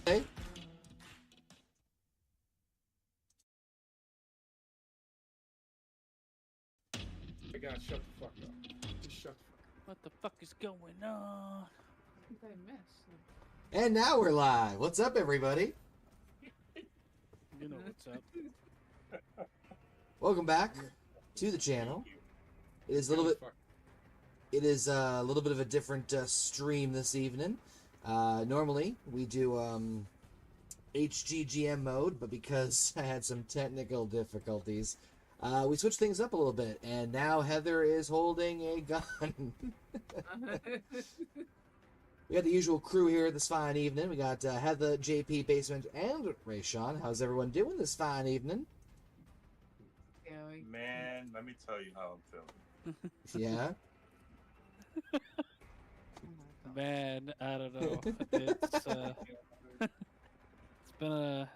Hey. I gotta shut the fuck up. Just shut the fuck up. What the fuck is going on? I think I missed. And now we're live. What's up, everybody? You know what's up. Welcome back to the channel. It is a little bit. It is a little bit of a different stream this evening. Normally we do HGGM mode, but because I had some technical difficulties, we switched things up a little bit, and now Heather is holding a gun. We got the usual crew here this fine evening. We got Heather, JP, Basement, and Rayshawn. How's everyone doing this fine evening? Man, let me tell you how I'm feeling. Yeah? Man, I don't know. It's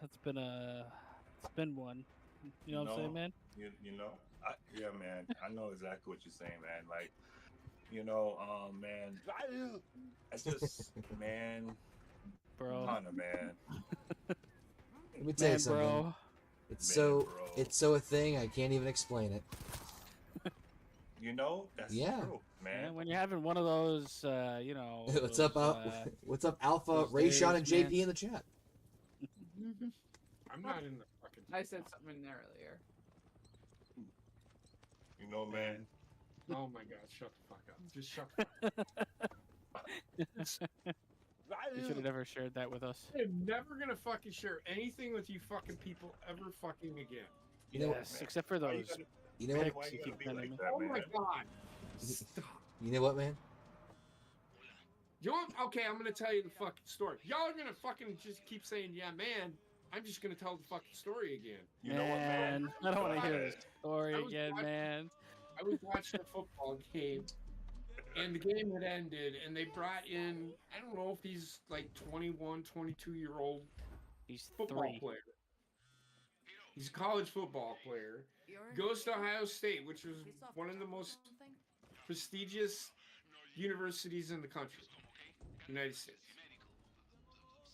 it's been one. You know what I'm saying, man? You know, yeah, man. I know exactly what you're saying, man. Like, man, I just, man, Bro. Conor, man. Let me tell you something. Bro. It's Man, it's so a thing, I can't even explain it. That's Yeah. true, man. Man, when you're having one of those, What's up, what's up, Alpha, those Rayshawn, and days, JP man. in the chat? I'm not in the fucking. I said something earlier. Man. Oh my god, shut the fuck up. Just shut the fuck up. You should have never shared that with us. I'm never gonna fucking share anything with you fucking people ever fucking again. You know, Yes, except for Why you those. gotta- you know what? why you you gotta keep be sending me. like that, Oh man? my god. Stop. You know what, man? You know what? Okay, I'm gonna tell you the fucking story. Y'all are gonna fucking just keep saying, yeah, man. I'm just gonna tell the fucking story again. You know what, man? Man, I don't want to hear this story I was again, watching- man. I was watching a football game, and the game had ended, and they brought in, I don't know if he's like 21, 22-year-old He's football 3. player. He's a college football player. Goes to Ohio State, which was one of the most prestigious universities in the country, United States.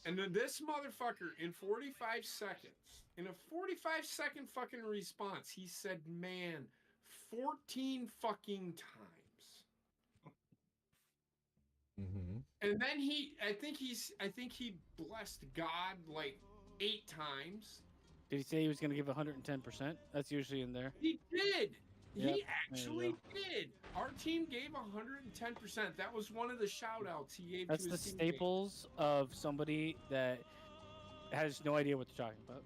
And then this motherfucker, in 45 seconds, in a 45-second fucking response, he said, man, 14 fucking times. Mm-hmm. And then I think he blessed God like 8 times. Did he say he was going to give 110%? That's usually in there. He did. Yep, He actually did. Our team gave 110%. That was one of the shout outs he gave That's to the his teammates. staples of somebody that has no idea what they're talking about.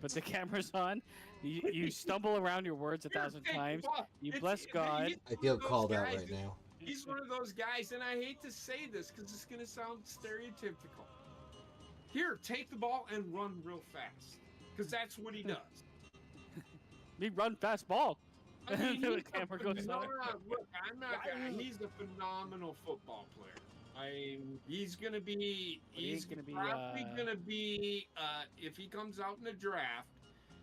But the camera's on. You stumble around your words 1,000 times. You bless God. I feel called out right now. He's one of those guys, and I hate to say this because it's going to sound stereotypical. Here, take the ball and run real fast, because that's what he does. Me run fast ball. I mean, The he's camera goes on. look, I'm not gonna, he's a phenomenal football player. He's gonna be, he's probably gonna be, if he comes out in the draft,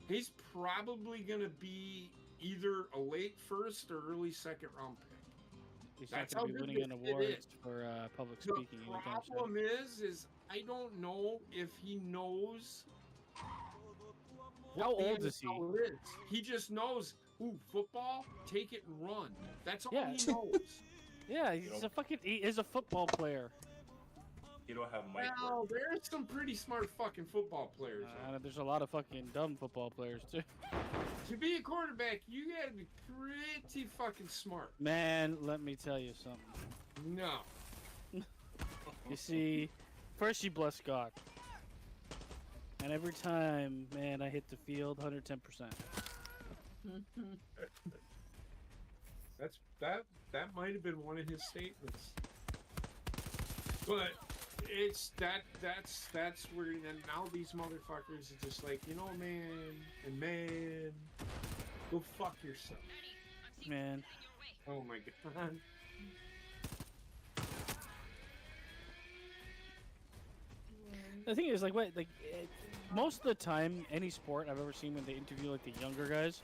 he's probably gonna be either a late first or early second round pick. He's That's not how going to be good winning this kid awards is. for public The speaking anytime soon. problem is I don't know if he knows. How what the old is he? NFL is. He just knows, ooh, football, take it and run. That's all Yeah. he knows. Yeah, he is a football player. You don't have mic Well, work. there's some pretty smart fucking football players. There's a lot of fucking dumb football players too. To be a quarterback, you gotta be pretty fucking smart. Man, let me tell you something. No. You see, first you bless God. And every time, man, I hit the field 110%. That might have been one of his statements. But it's that's where then now these motherfuckers are just like, you know, man, go fuck yourself. Man. Oh my god. The thing is, most of the time, any sport I've ever seen when they interview like the younger guys,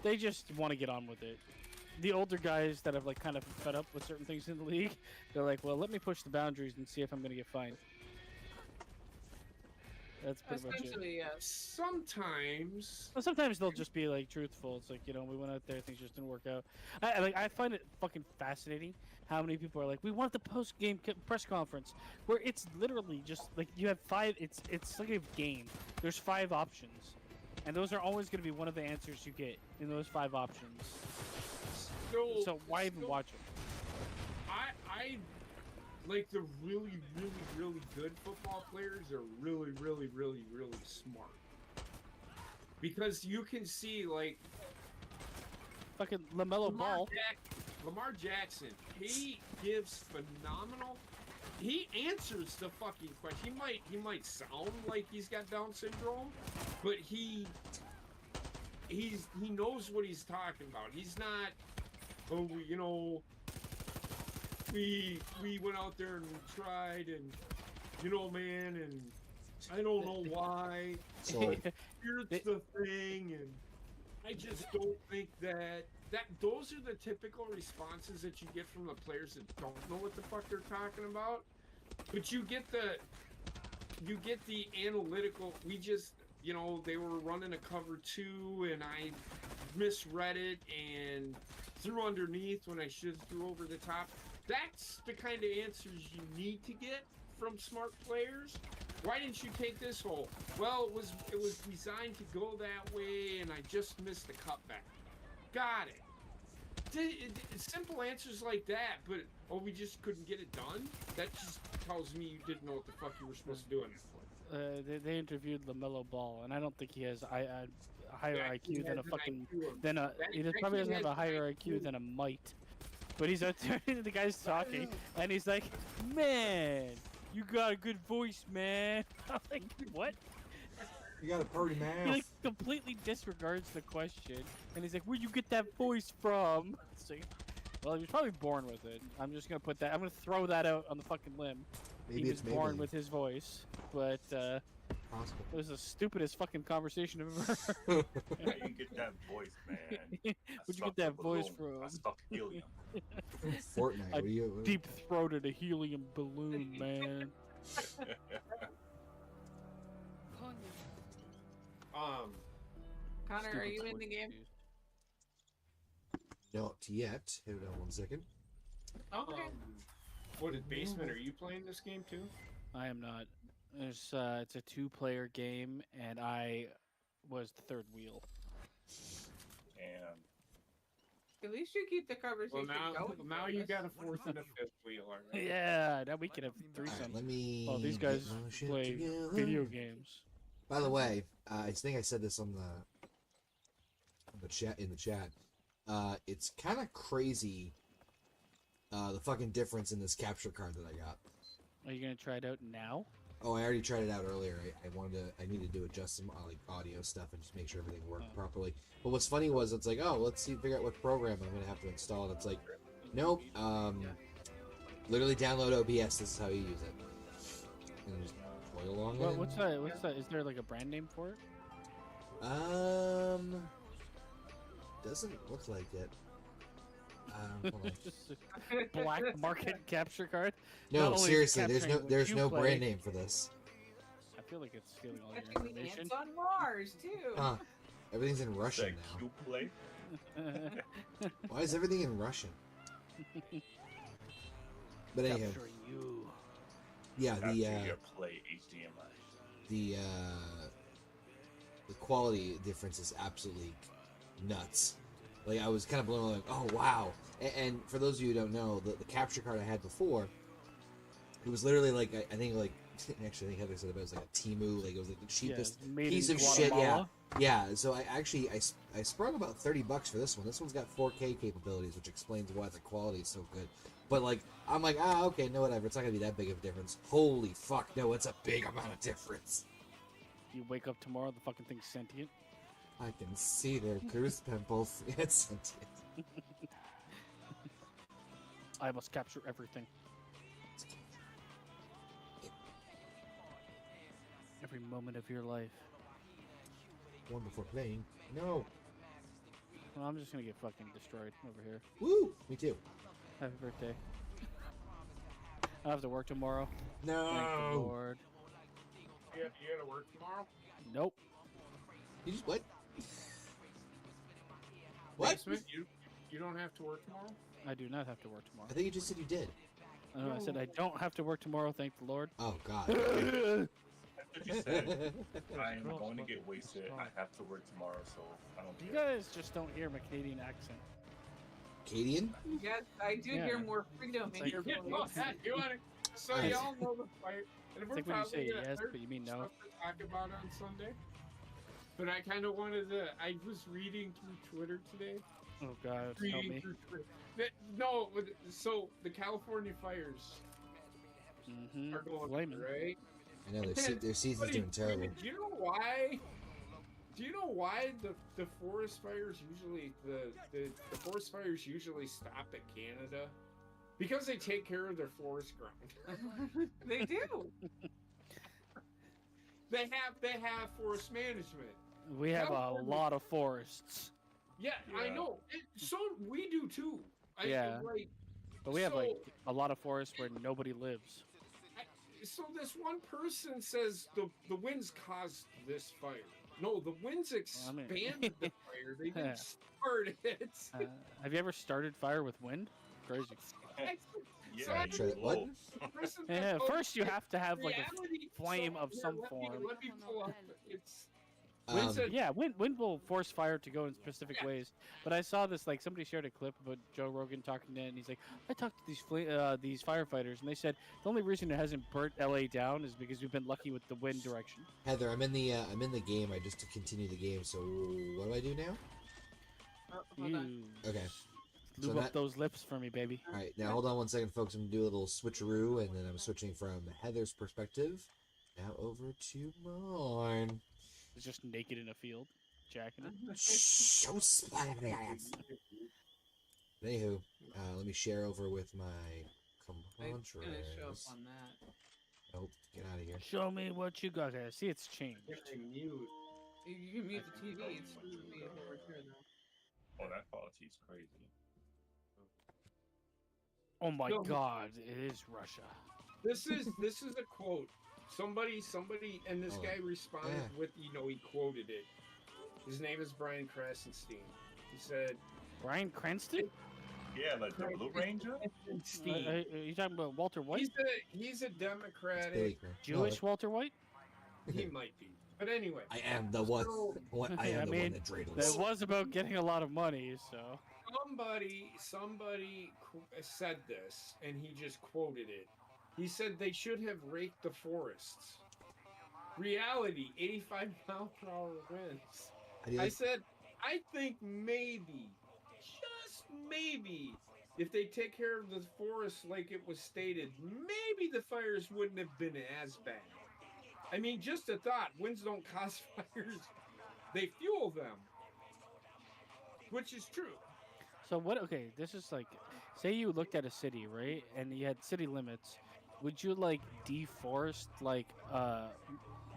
they just want to get on with it. The older guys that have like kind of fed up with certain things in the league, they're like, well, let me push the boundaries and see if I'm gonna get fined. That's pretty much it. Essentially, yes. Sometimes. Well, sometimes they'll just be like truthful. It's like, we went out there, things just didn't work out. I find it fucking fascinating how many people are like, we want the post game press conference, where it's literally just like you have five. It's like a game. There's 5 options, and those are always going to be one of the answers you get in those 5 options. So why even watch it? I like the really, really, really good football players are really, really, really, really smart. Because you can see, like, Fucking LaMelo Ball. Lamar Jackson, he gives phenomenal. He answers the fucking question. He might sound like he's got Down syndrome, but he knows what he's talking about. He's not, oh, we went out there and tried, and man, and I don't know why. So Here's the thing, and I just don't think that those are the typical responses that you get from the players that don't know what the fuck they're talking about. But you get the analytical. We just, they were running a cover 2, and I misread it and threw underneath when I should have threw over the top. That's the kind of answers you need to get from smart players. Why didn't you take this hole? Well, it was designed to go that way, and I just missed the cutback. Got it. Simple answers like that, but we just couldn't get it done. That just tells me you didn't know what the fuck you were supposed to do in it. They interviewed LaMelo Ball, and I don't think he has a higher IQ than a fucking he probably doesn't have a higher IQ than a mite. But he's out there, and the guy's talking, and he's like, "Man, you got a good voice, man." I'm like, "What?" you got a pretty mouth. He like completely disregards the question, and he's like, "Where'd you get that voice from?" It's like, well, he was probably born with it. I'm just gonna put that. I'm gonna throw that out on the fucking limb. Maybe He was born Maybelline. with his voice, but Possible. it was the stupidest fucking conversation I've ever heard. How you get that voice, man? Where'd you get that voice from? I stuck helium. Fortnite. What do you? Deep throated a helium balloon, man. Connor, are you in the game? Not yet. Hold on 1 second. Okay. What is Basement? Are you playing this game too? I am not. It's a 2-player game, and I was the 3rd wheel. And At least you keep the conversation Well, going. now you got a 4th and a 5th wheel, alright? Yeah, now we can have All right, threesome. let me. Well, these get guys my shit play together. video games. By the way, I think I said this on the chat in the chat. It's kind of crazy. The fucking difference in this capture card that I got. Are you gonna try it out now? Oh, I already tried it out earlier. I needed to adjust some like audio stuff and just make sure everything worked properly. But what's funny was it's like, oh, let's figure out what program I'm gonna have to install. And it's like, nope. Literally download OBS. This is how you use it. And just play along with it. What's that? What's that? Is there like a brand name for it? Doesn't look like it. Hold on. Just a black market capture card. Not No, only is it seriously, capturing what there's you no play, brand name for this. I feel like it's stealing all your Catching the information. ants on Mars too. Huh. Everything's in is Russian that now. Q play? Why is everything in Russian? But anyhow, Capturing you. yeah, After your play HDMI. the quality difference is absolutely nuts. Like, I was kind of blown away, like, oh wow. And for those of you who don't know, the capture card I had before, it was literally like, I think like, actually I think Heather said it was like a Timu, like it was like the cheapest made piece in of shit. Guatemala. Yeah, so I sprung about $30 for this one. This one's got 4K capabilities, which explains why the quality is so good. But like, I'm like, okay, no, whatever. It's not gonna be that big of a difference. Holy fuck, no, it's a big amount of difference. You wake up tomorrow, the fucking thing's sentient. I can see their goose pimples. It's sentient. I must capture everything. Every moment of your life. One before playing. No. Well, I'm just gonna get fucking destroyed over here. Woo! Me too. Happy birthday. I have to work tomorrow. Thank the No. Lord. You gotta work tomorrow? Nope. You just what? What? Basement, you don't have to work tomorrow? I do not have to work tomorrow. I think you just said you did. I said I don't have to work tomorrow, thank the Lord. Oh God. That's what you said. I am going to get wasted. I have to work tomorrow, so I don't You care. guys just don't hear my Canadian accent. Cadian? Yes, I do Yeah. hear more freedom in like- your You voice. know that, you wanna, so Alright. y'all know the fire. And It's like when you say yes, but you mean no. Stuff to talk about on Sunday. But I kind of wanted to. I was reading through Twitter today. Oh God, help Reading me. through Twitter. So the California fires Mm-hmm. are going Flaming. right. I know their season's Buddy, doing terrible. Do you know why? Do you know why the forest fires usually the forest fires usually stop at Canada? Because they take care of their forest ground. They do. They have forest management. We have a California- lot of forests, Yeah, I Yeah. know. So we do too. Yeah. Like, but we have So- like a lot of forests where nobody lives. so this one person says the winds caused this fire. No, the winds I mean- expanded the fire. They didn't start it. Have you ever started fire with wind? Crazy. Yeah, So I try that. What? the person Yeah, that goes, first you have to have like a reality- flame of here, some let me- form. Let me pull up. It's Wind Um, said- Yeah, wind will force fire to go in specific Yeah. ways. But I saw this, like, somebody shared a clip about Joe Rogan talking to it, and he's like, I talked to these firefighters, and they said the only reason it hasn't burnt LA down is because we've been lucky with the wind direction. Heather, I'm in the game. I just to continue the game. So what do I do now? Oh, hold on. You Okay. lube So up that- those lips for me, baby. All right. Now hold on one second, folks. I'm gonna do a little switcheroo, and then I'm switching from Heather's perspective now over to mine. It's just naked in a field, jacking it. So splendid. Anywho, let me share over with my It's gonna show up contras. on that. Nope, get out of here. Show me what you got there. See, it's changed. mute. You can mute the TV. It's usually over here though. Oh, that quality is crazy. Oh my No. God, it is Russia. This is a quote. Somebody, and this Oh, guy responded yeah. with, he quoted it. His name is Brian Krasenstein. He said, Bryan Cranston? Yeah, like the Blue Ranger. Steve. Are you talking about Walter White? He's a It's Billy Democratic. Crane. Jewish Walter White? He might be. But anyway, I am the one. So- I am I the mean, one that dreidels. That was about getting a lot of money, so. somebody said this, and he just quoted it. He said they should have raked the forests. Reality, 85-mile-per-hour winds. How do you I like- said, I think maybe, just maybe, if they take care of the forest like it was stated, maybe the fires wouldn't have been as bad. I mean, just a thought. Winds don't cause fires. They fuel them. Which is true. So what? Okay, this is like, say you looked at a city, right, and you had city limits. Would you like deforest like a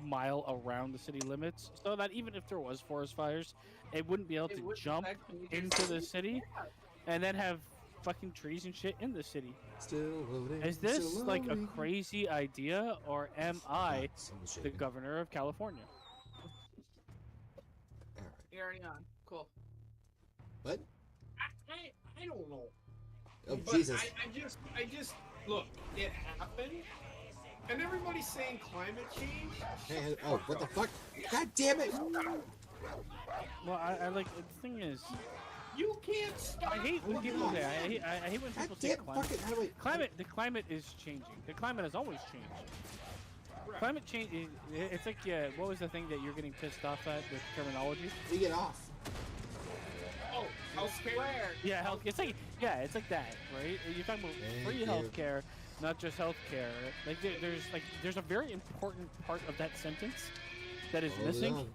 mile around the city limits so that even if there was forest fires, it wouldn't be able It to would jump affect me. into the city and then have fucking trees and shit in the city? Still loading. Is this still like a loading. crazy idea, or am I Someone's the shaking. governor of California? All right. You're already on. Cool. What? I don't know. Oh But Jesus! I just look. It happened, and everybody's saying climate change. Hey, oh, what the fuck? God damn it! Well, I like the thing is, You can't stop. I hate when what people you say. want. I hate when God people say damn climate. fucking! How do I? The climate is changing. The climate has always changed. Right. Climate change. It's like, yeah. What was the thing that you're getting pissed off at with terminology? We get off. Oh, healthcare. Where? Yeah, health. It's like, yeah, it's like that, right? You're talking about Thank free you. healthcare, not just healthcare. Like there's a very important part of that sentence that is Hold it missing. on.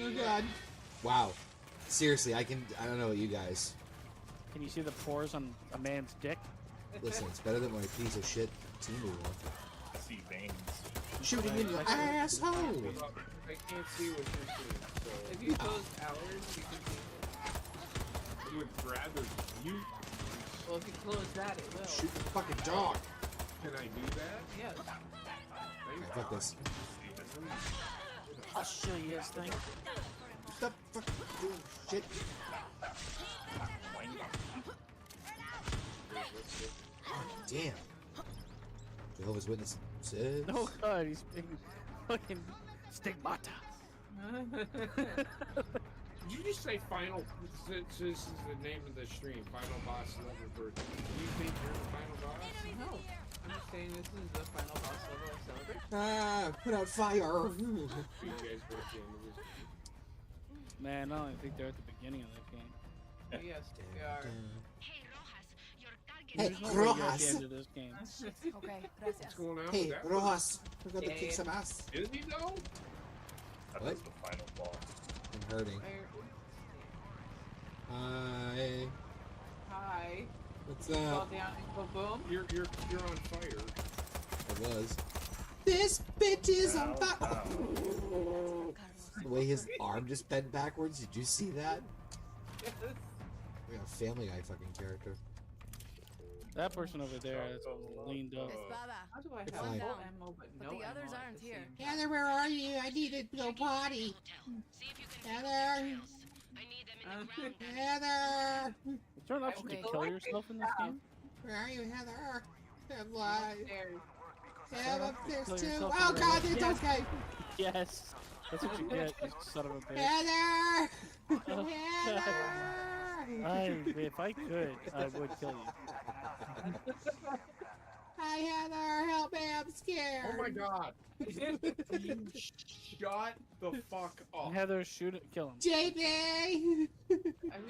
Oh God! Wow. Seriously, I don't know what you guys. Can you see the pores on a man's dick? Listen, it's better than my piece of shit Timu one. I see veins. Shooting in your asshole. I can't see what you're seeing. So If you close hours, you can see. I would rather you. Well, if you close that, it will. Shoot the fucking dog. Can I do that? Yes. I Alright, fuck this. I'll show you this thing. Stop fucking doing shit. Damn. Jehovah's Witness says. Oh god, he's being fucking stigmata. Did you just say final? This is the name of the stream. Final boss level birthday. Do you think you're the final boss? No. I'm just saying this is the final boss level of Celebrate. Ah, put out fire. You guys were at the end of this. Man, I don't think they're at the beginning of that game. Yes, we are. Hey, There's no way you're at the Rojas. end of this game. Okay, What's gracias. going on Hey, with that? Rojas. We're gonna Yeah. kick some ass. Is he though? That What? was the final boss. I'm hurting. Hi. Hi. What's Fall up? down and go boom. You're on fire. I was. This bitch is on Ow, fire. ow. The way his arm just bent backwards. Did you see that? Yes. Like a Family Guy fucking character. That person over there that's leaned up. Espada. How do I It's have fine. full ammo but But no the ammo others at aren't the here. same time? Heather, where are you? I need to go potty. Heather. Heather. Is there an option Okay. to kill yourself in this game? Where are you, Heather? I'm live. Upstairs. Yeah, I'm upstairs Kill too. yourself Oh in the god, room. it's okay. Yes. That's what you get, you son of a bitch. Heather! Oh, Heather! if I could, I would kill you. Hi, Heather! Help me, I'm scared. Oh my god. You shut the fuck up. Heather, shoot it, kill him. JB! I'm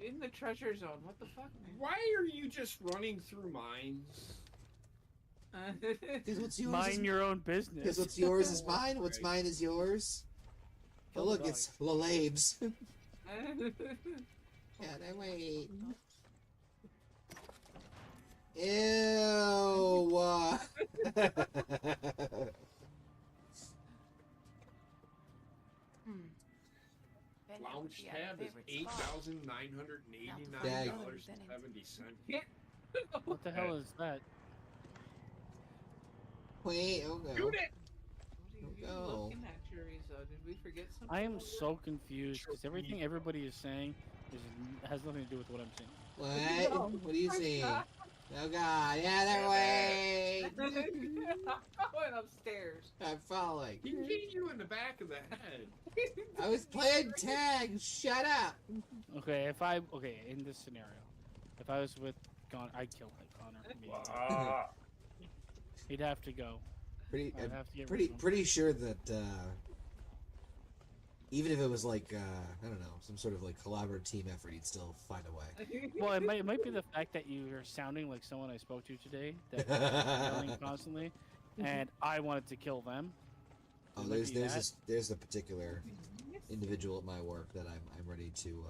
in the treasure zone. What the fuck? Why are you just running through mines? Because what's yours Mind is... your own Because business. what's yours is mine, what's mine is yours. Oh Kill the look, dog. it's Lalabes. Yeah, wait. Ew! Lounge tab is $8,989.70. What the hell is that? Wait, oh no. Shoot it! What are you Go. looking at, Chorizo? Did we forget something? I am so confused because everything everybody is saying has nothing to do with what I'm saying. What? No, What do you I'm see? not. Oh god, yeah, that way! I'm going upstairs. I'm falling. He hit you in the back of the head. I was playing tag, shut up! Okay, in this scenario, if I was with Connor, I'd kill Connor. immediately. Ah, He'd have to go. Pretty, I'd have to get pretty, rid of him. pretty sure that, even if it was like, I don't know, some sort of like collaborative team effort, he'd still find a way. Well, it might be the fact that you are sounding like someone I spoke to today that yelling constantly, and I wanted to kill them. Oh, It might be that. there's a particular individual at my work that I'm ready to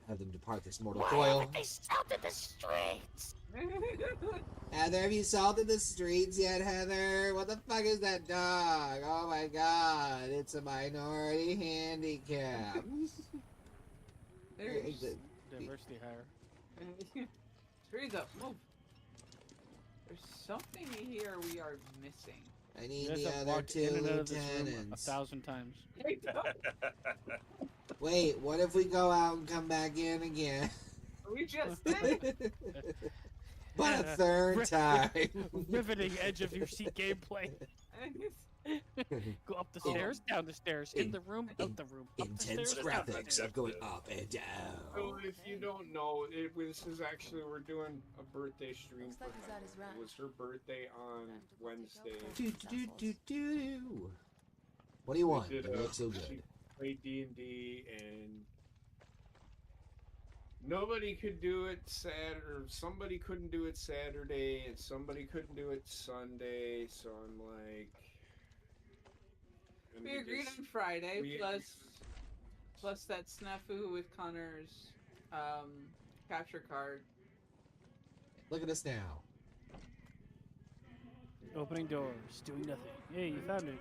have them depart this mortal coil. They salted the streets. Heather, have you salted the streets yet, Heather? What the fuck is that dog? Oh my god, it's a minority handicap. There's Diversity hire. Chorizo, move. There's something here we are missing. I You need guys the have other walked two in and out of this room lieutenants. 1,000 times. Wait, what if we go out and come back in again? We just did. But a third time. Riveting edge of your seat gameplay. Go up the stairs, down the stairs, in the room, out the room. Up the Intense stairs, down the graphics stairs. of going up and So down. if you don't know, this is actually, we're doing a birthday stream Looks for like he's at his her. ranch. It was her birthday on Wednesday. Do, do, do, do. What do you want? We did It looks so she good. played D&D and nobody could do it Saturday, or somebody couldn't do it Saturday, and somebody couldn't do it Sunday. So I'm like, and We agreed just- on Friday, we- plus that snafu with Connor's capture card. Look at us now. Opening doors, doing nothing. Hey, you found it.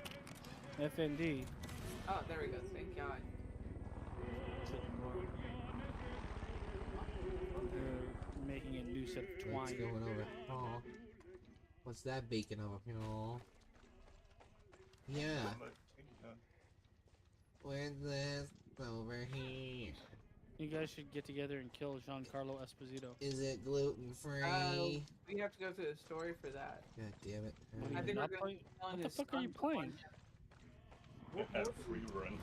FND. Oh, there we go. Thank God. They're making a new set of What's twine. going over? Oh. What's that beacon over here? Yeah. Where's this over here? You guys should get together and kill Giancarlo Esposito. Is it gluten free? We have to go through the story for that. God damn it. What, I are you think not we're playing? gonna What the fuck are you playing? Had a free run.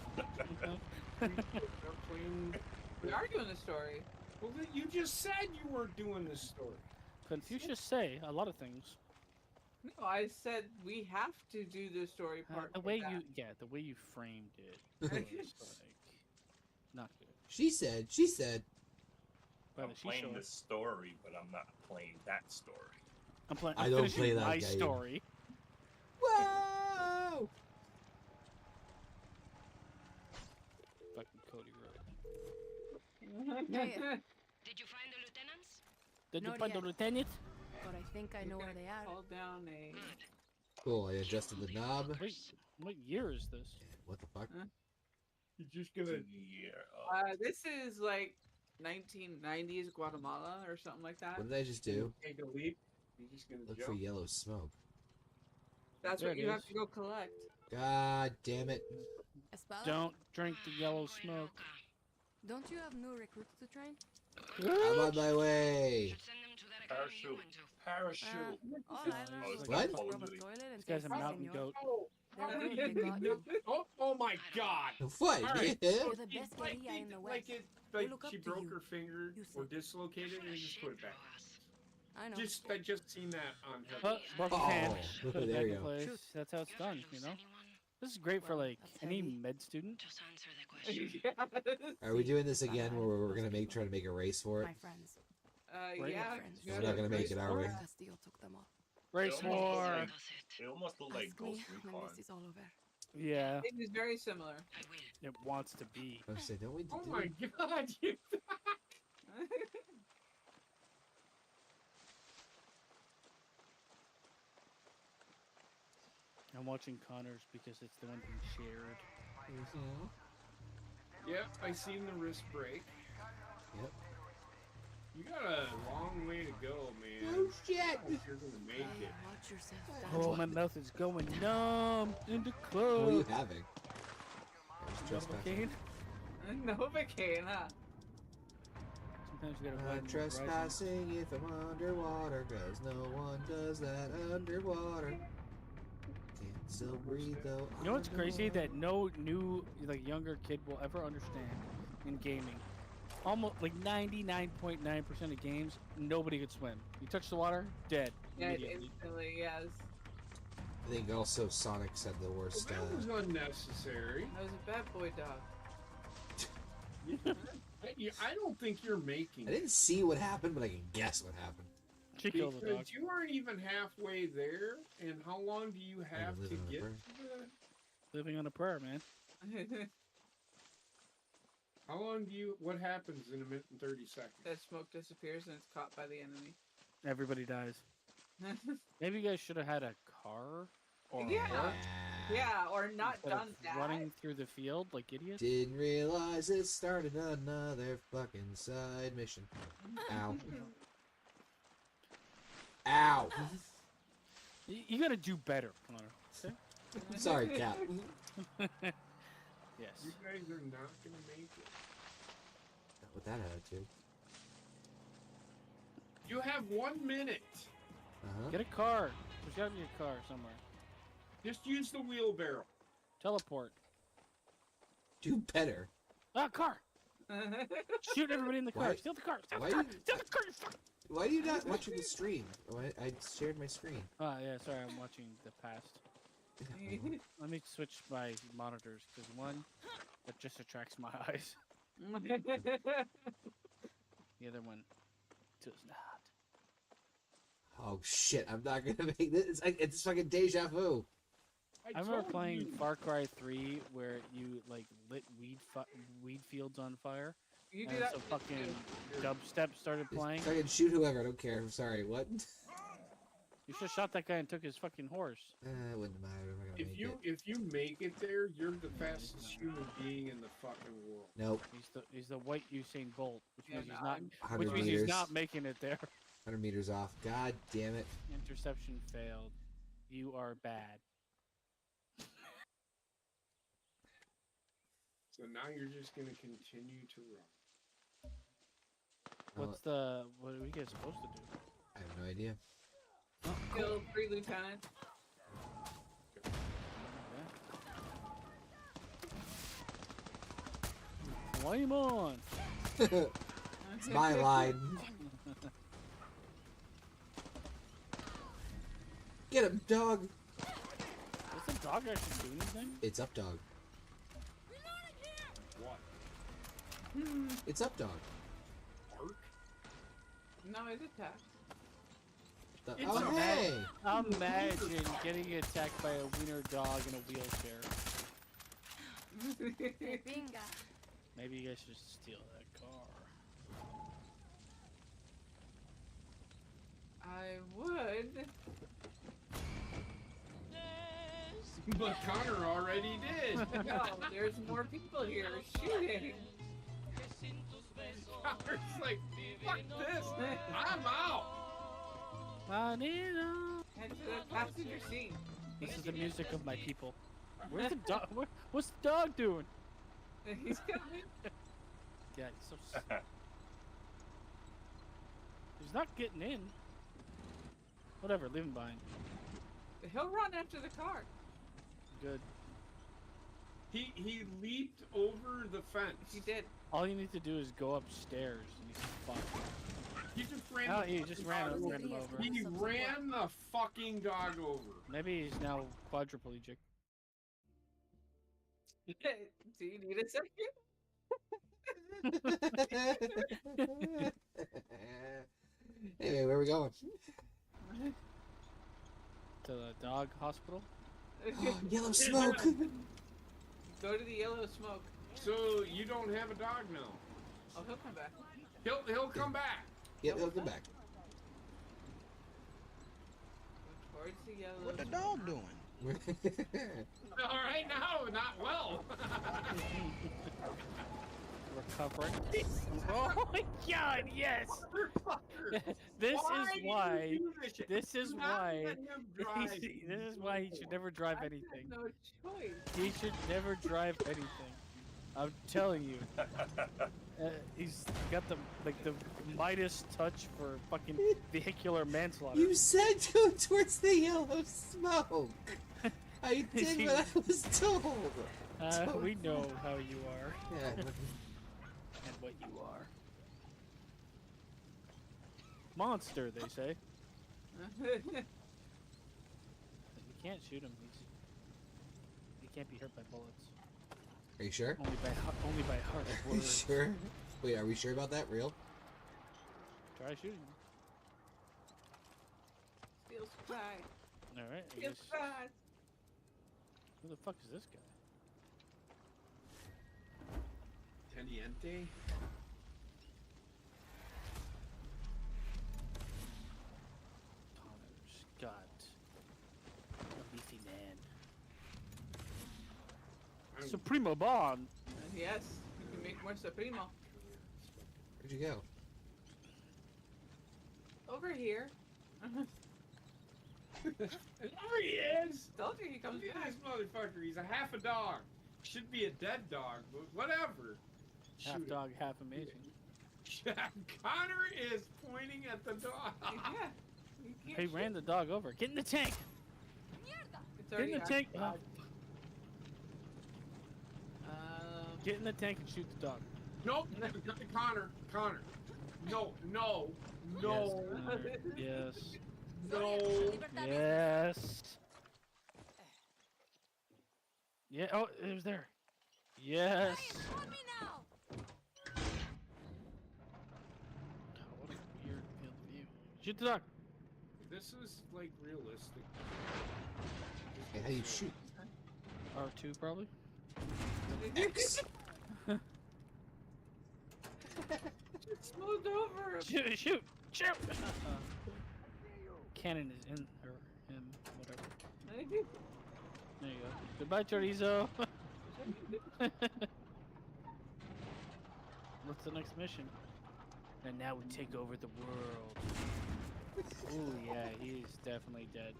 We are doing the story. Well, you just said you were doing this story. Confucius say a lot of things. No, I said we have to do the story part. The for way that. the way you framed it was like not good. She said. By I'm the playing seashore. the story, but I'm not playing that story. I'm playing. I I'm don't finishing play that my game. story. Whoa! Fucking Cody Road. Did you find the lieutenants? Did you Not find the yet. lieutenant? But I think I know where they are. Hold down a. Cool, I adjusted the knob. Wait, what year is this? What the fuck? You're just gonna. Yeah. This is like 1990s Guatemala or something like that. What did I just do? Take a leap. You're just gonna Look jump. for yellow smoke. That's There what it you have is. to go collect. God damn it. Espada? Don't drink the yellow smoke. Don't you have new recruits to train? I'm on my way. Should send them to that academy you Parachute. went to. Parachute. All I learned it's was What? to Call of scrub a Duty. toilet and This guy's a say, mountain "Senor." goat. They're good, they got you. Oh my God! What? All right. Yeah. You're the best Like, guerrilla in the like West. it, They like look up she to broke you. her finger You or said. dislocated and you just put it back. I know. I just seen that on Oh, heaven. broken Oh, hand. Put it there back you in go. place. Shoot. That's how it's done, you know? This is great for Well, like that's any heavy. med student. Just answer the question. Yes. Are we doing this again where we're gonna try to make a race for it? My friends. Right. Yeah. Friends. you We're gotta not gonna make race it, are for we? Castillo took them all. Race It almost looks war. like- That's it. It almost looked like Ask me Ghost when Recon. this is all over. Yeah, It is very similar. I will. it wants to be. I was saying, don't we? Oh do my God! You I'm watching Connor's because it's the one being shared. Mhm. Yep, I seen the wrist break. Yep. You got a long way to go, man. Oh shit! I don't think you're gonna make Hey, it. watch yourself. Oh, my mouth is going numb in the What are you club. having? I was trespassing. Novocaine? Novocaine, huh? Sometimes you gotta I'm hide in the horizon. trespassing if I'm underwater, cause no one does that underwater. Can't still breathe though. You know what's crazy? underwater. That no new, like, younger kid will ever understand in gaming. Almost like 99.9% of games, nobody could swim. You touch the water, dead. Yeah, Immediately. instantly, yes. I think also Sonic said the Well, worst. that was unnecessary. That was a bad boy dog. I don't think you're making I it. didn't see what happened, but I can guess what happened. She killed the dog. Because you aren't even halfway there, and how long do you have living to on a get prayer. to the... Living on a prayer, man. How long do you... What happens in a minute and 30 seconds? That smoke disappears and it's caught by the enemy. Everybody dies. Maybe you guys should have had a car or Yeah. a horse Yeah, or not instead done of that. running through the field like idiots. Didn't realize it started another fucking side mission. Ow. Ow. You gotta do better, Connor. Okay? Sorry, Cap. Yes. You guys are not going to make it. Not with that attitude. You have 1 minute. Uh-huh. Get a car. There's gotta be a car somewhere. Just use the wheelbarrow. Teleport. Do better. Ah, car! Shoot everybody in the car. Why- Steal the car. Steal why the car. you- Steal the car. You fuck. Why are you not watching the stream? Oh, I shared my screen. Ah, yeah. Sorry, I'm watching the past. Let me switch my monitors because one that just attracts my eyes. The other one does not. Oh shit! I'm not gonna make this. It's like it's fucking deja vu. I remember told playing you. Far Cry 3 where you like lit weed fields on fire, You do and that. some fucking dubstep started playing. Just fucking shoot whoever. I don't care. I'm sorry. What? You should have shot that guy and took his fucking horse. It wouldn't matter. I'm not gonna make it. If you make it there, you're the fastest human being in the fucking world. Nope. He's the white Usain Bolt, which Yeah, means he's no, not 100 which means meters. he's not making it there. 100 meters off. God damn it. Interception failed. You are bad. So now you're just gonna continue to run. What are we guys supposed to do? I have no idea. Kill 3 lieutenants. Flame on! It's my line. Get him, dog. Does the dog actually do anything? It's up, dog. What? It's up, dog. Bark? No, it attacked. It's Oh, a- hey! Imagine getting attacked by a wiener dog in a wheelchair. Binga. Maybe you guys should steal that car. I would. But Connor already did. No, there's more people here shooting. Connor's like, fuck this. I'm out. Manino. Head to the passenger seat. This is the music of my people. Where's the dog? What's the dog doing? He's coming. Yeah, he's so. He's not getting in. Whatever, leave him behind. He'll run after the car. Good. He leaped over the fence. He did. All you need to do is go upstairs and he's fine. He just ran. Oh, the he just fucking ran dog him over. over. He ran the fucking dog over. Maybe he's now quadriplegic. Do you need a second? Anyway, where are we going? To the dog hospital? Oh, yellow smoke! Go to the yellow smoke. So you don't have a dog now. Oh, he'll come back. He'll come back. Yep, he'll come back. Go towards the yellow. What the smoke. dog doing? All right now, not well. Recovering. Oh my god, yes! This Why is did you why. do this shit? This is Do not why. let him drive. This is why he should never drive I anything. had no choice. He should never drive anything. I'm telling you. He's got the Midas touch for fucking vehicular manslaughter. You said go towards the yellow smoke! I did what I was told! We know how you are Yeah. and what you are. Monster, they say. You can't shoot him. He can't be hurt by bullets. Are you sure? Only by harsh Are you words. sure? Wait, are we sure about that? Real? Try shooting him. Steel supply. All right. I Steel guess. supply. Who the fuck is this guy? Teniente. Connor's got a beefy man. Supremo Bond. Yes, you can make more Supremo. Where'd you go? Over here. There he is. Told you he comes Look at back. this motherfucker. He's a half a dog. Should be a dead dog, but whatever. Half Shoot dog, half amazing. it. Connor is pointing at the dog. Yeah. You can't He shoot. ran the dog over. Get in the tank. It's Get in already the tank. occupied. Get in the tank and shoot the dog. Nope. Connor. No. Yes, Connor. Yes. No. Yes. Yeah. Oh, it was there. Yes. God, what a weird field of view. Shoot the dog. This is like realistic. Hey, how do you shoot? R2 probably. X! Just moved over. Shoot! Shoot! Shoot! Cannon is in or him, whatever. There you go. Goodbye, chorizo. What's the next mission? And now we take over the world. Ooh, yeah, he's definitely dead.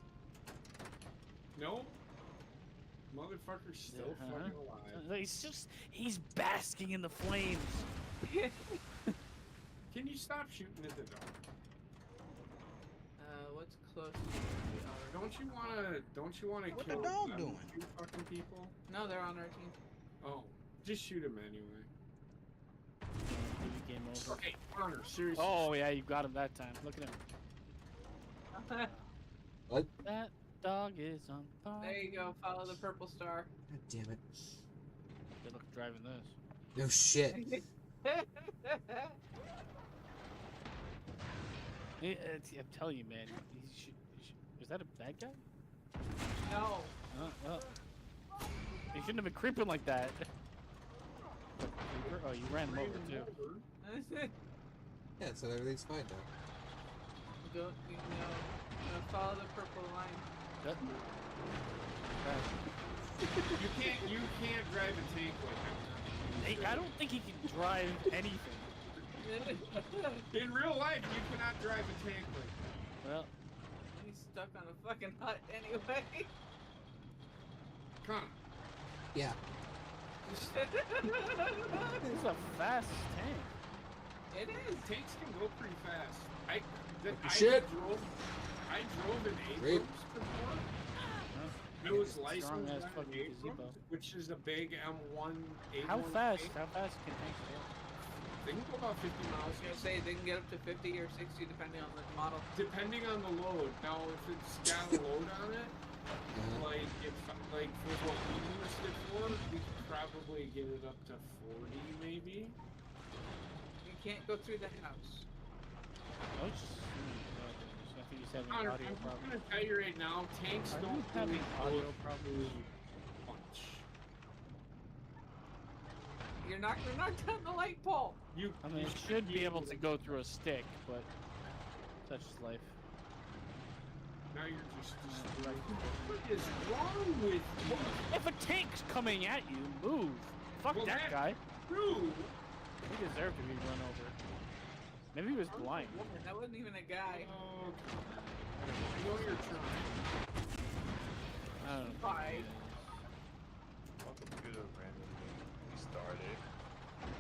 No. Motherfucker's still Uh-huh. fucking alive. He's basking in the flames. Can you stop shooting at the dog? What's close to the other? Don't you wanna What kill the dog them doing? two fucking people? No, they're on our team. Oh, just shoot him anyway. Game over. Okay, Conor, seriously. Oh yeah, you got him that time. Look at him. What? That dog is on fire. There you go. Follow the purple star. God damn it. Good luck driving this. No shit. I'm telling you, man. Is that a bad guy? No. He shouldn't have been creeping like that. Oh, you ran him over too. Yeah, so everything's fine now. Go, follow the purple line. Good. You can't drive a tank like that. I don't think he can drive anything. In real life, you cannot drive a tank like that. Well, He's stuck on a fucking hut anyway. Come on. Yeah. it's a fast tank. It is. Tanks can go pretty fast. I Shit. drove an Great. Abrams before. It was licensed Strong ass by fucking Abrams, gazebo. which is a big M1. How A1 fast? tank. How fast can tanks go? They can go about 50 I miles. was gonna say they can get up to 50 or 60 depending on the model. Depending on the load. Now, if it's got a load on it, like with what we used it for, we could probably get it up to 40, maybe. You can't go through the house. I think he's having Conor, audio I'm just problems. gonna tell you right now, tanks Are don't you having really audio problems? much. You're not gonna knock down the light pole. You, I mean, you it should be able to go through a stick, but such is life. Now you're just like, what is wrong with you? If a tank's coming at you, move. Fuck Well, that guy. True. He deserved to be run over. Maybe he was blind. That wasn't even a guy. Oh, I know you're trying. I don't know. Bye. My computer randomly restarted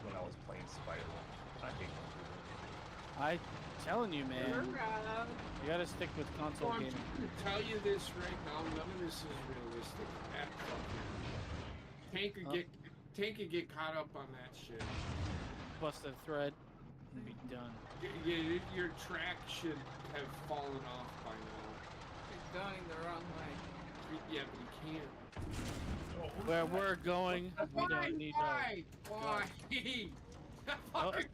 when I was playing Spiral. I hate computers. I'm telling you, man. You gotta stick with console I'm gaming. going to tell you this right now. None of this is realistic. That fucking tank could get caught up on that shit. Bust a thread and be done. Yeah, your track should have fallen off by now. You're going the wrong way. Yeah, but you can't. Where we're going, we don't need Why? Oh, Fucking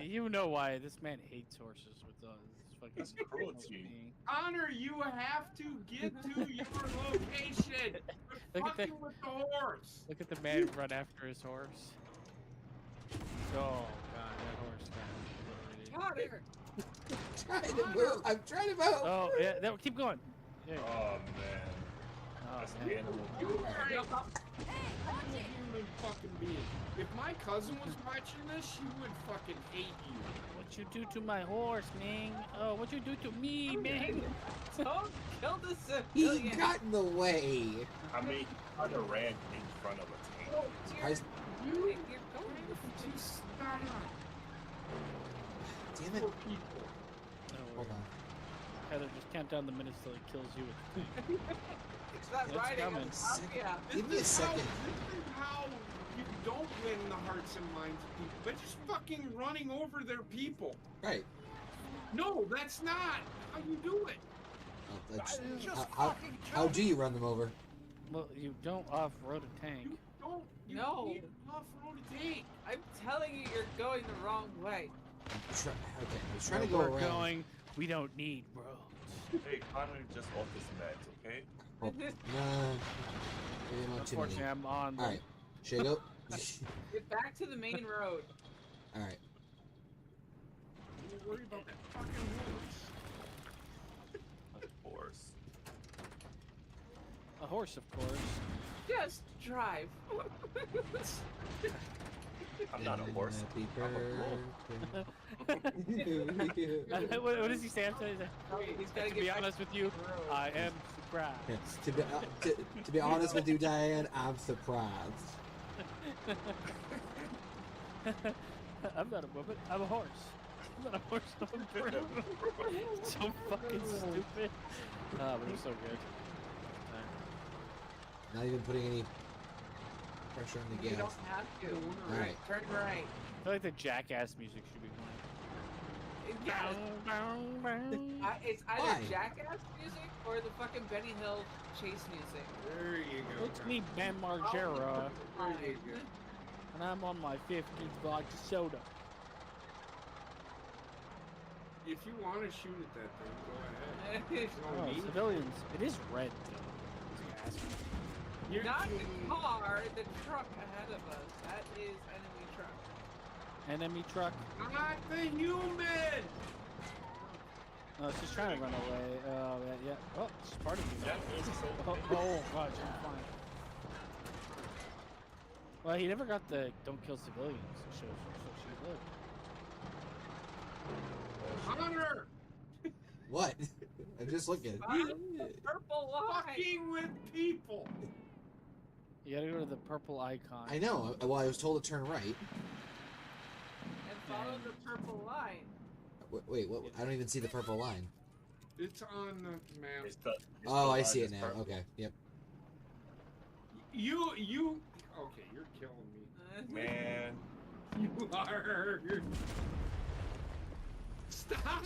you know why this man hates horses with his fucking That's cruelty. being. Honor, you have to get to your location. Look at Fucking with the horse. Look at the man run after his horse. Oh god, that horse got Connor! I'm trying to move. Oh yeah, that, keep going. Yeah. Oh man. Oh, That's man. the animal. You are a human fucking being. If my cousin was watching this, she would fucking hate you. What you do to my horse, Ming? Oh, what you do to me, Ming? Don't kill the He civilian! got in the way. I mean, he kind of ran in front of a tank. Guys, You're going Just stop. damn it. Poor people. Hold on. Heather, just count down the minutes till he kills you with the thing. It's not It's riding coming. on top, yeah. Give me a second. This is how you don't win the hearts and minds of people. By just fucking running over their people. Right. No, that's not how you do it. Oh, that's, Just how fucking how do you run them over? Well, you don't off-road a tank. You don't. You No. can't off-road a tank. I'm telling you, you're going the wrong way. Okay, I was trying to Where go we're around. going, we don't need roads. Hey, Conor, just off his meds, okay? Oh, nah, maybe not too many. Unfortunately, I'm on. All right, should I go? Get back to the main road. All right. Don't worry about that fucking horse. Horse. A horse, of course. Just drive. I'm not a horse. Happy I'm a bull. birthday. What does he say after that? He's gotta To get be back honest with to you, the road. I am surprised. to be honest with you, Diane, I'm surprised. I'm not a woman. I'm a horse. I'm not a horse. I'm a bird. So fucking stupid. But it was so good. Not even putting any pressure on the You gas. don't have to. Alright. Turn right. I feel like the Jackass music should be playing. Yeah. It's either Why? Jackass music or the fucking Benny Hill chase music. There you go. It's me, Ben Margera, There you go. and I'm on my 15th vodka soda. If you want to shoot at that thing, go ahead. It's no Oh, need. civilians. It is red, though. It's an ass. You're- Not the car, the truck ahead of us. That is enemy truck. Enemy truck. Not the human! Oh, it's just trying to run away. Oh, yeah. Oh, it's part of you. Yeah, it's so Oh, gosh, I'm fine. Well, he never got the don't kill civilians. It shows she lived. Conor! What? I'm just looking. Purple line. Fucking with people! You gotta go to the purple icon. I know. Well, I was told to turn right. And follow the purple line. Wait, what? I don't even see the purple line. It's on the map. Oh, I see it now. Okay, yep. You, okay, you're killing me. Man. You are. Stop!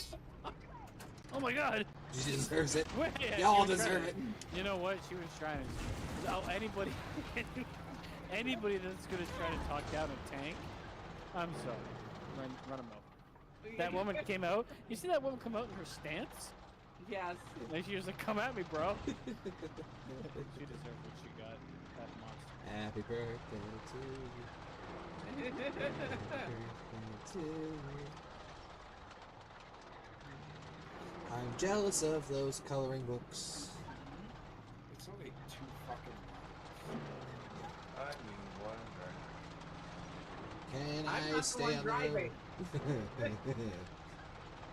Oh my god! She deserves it. Wait, Y'all she was deserve trying it. You know what? She was trying to. Oh, anybody that's gonna try to talk down a tank, I'm sorry. Run him over. That woman came out. You see that woman come out in her stance? Yes. Like she was like, "Come at me, bro." She deserved what she got. That monster. Happy birthday to you. Happy birthday to you. I'm jealous of those coloring books. It's only 2 fucking I mean, wonder. Can I'm I not the stay one on the road? driving.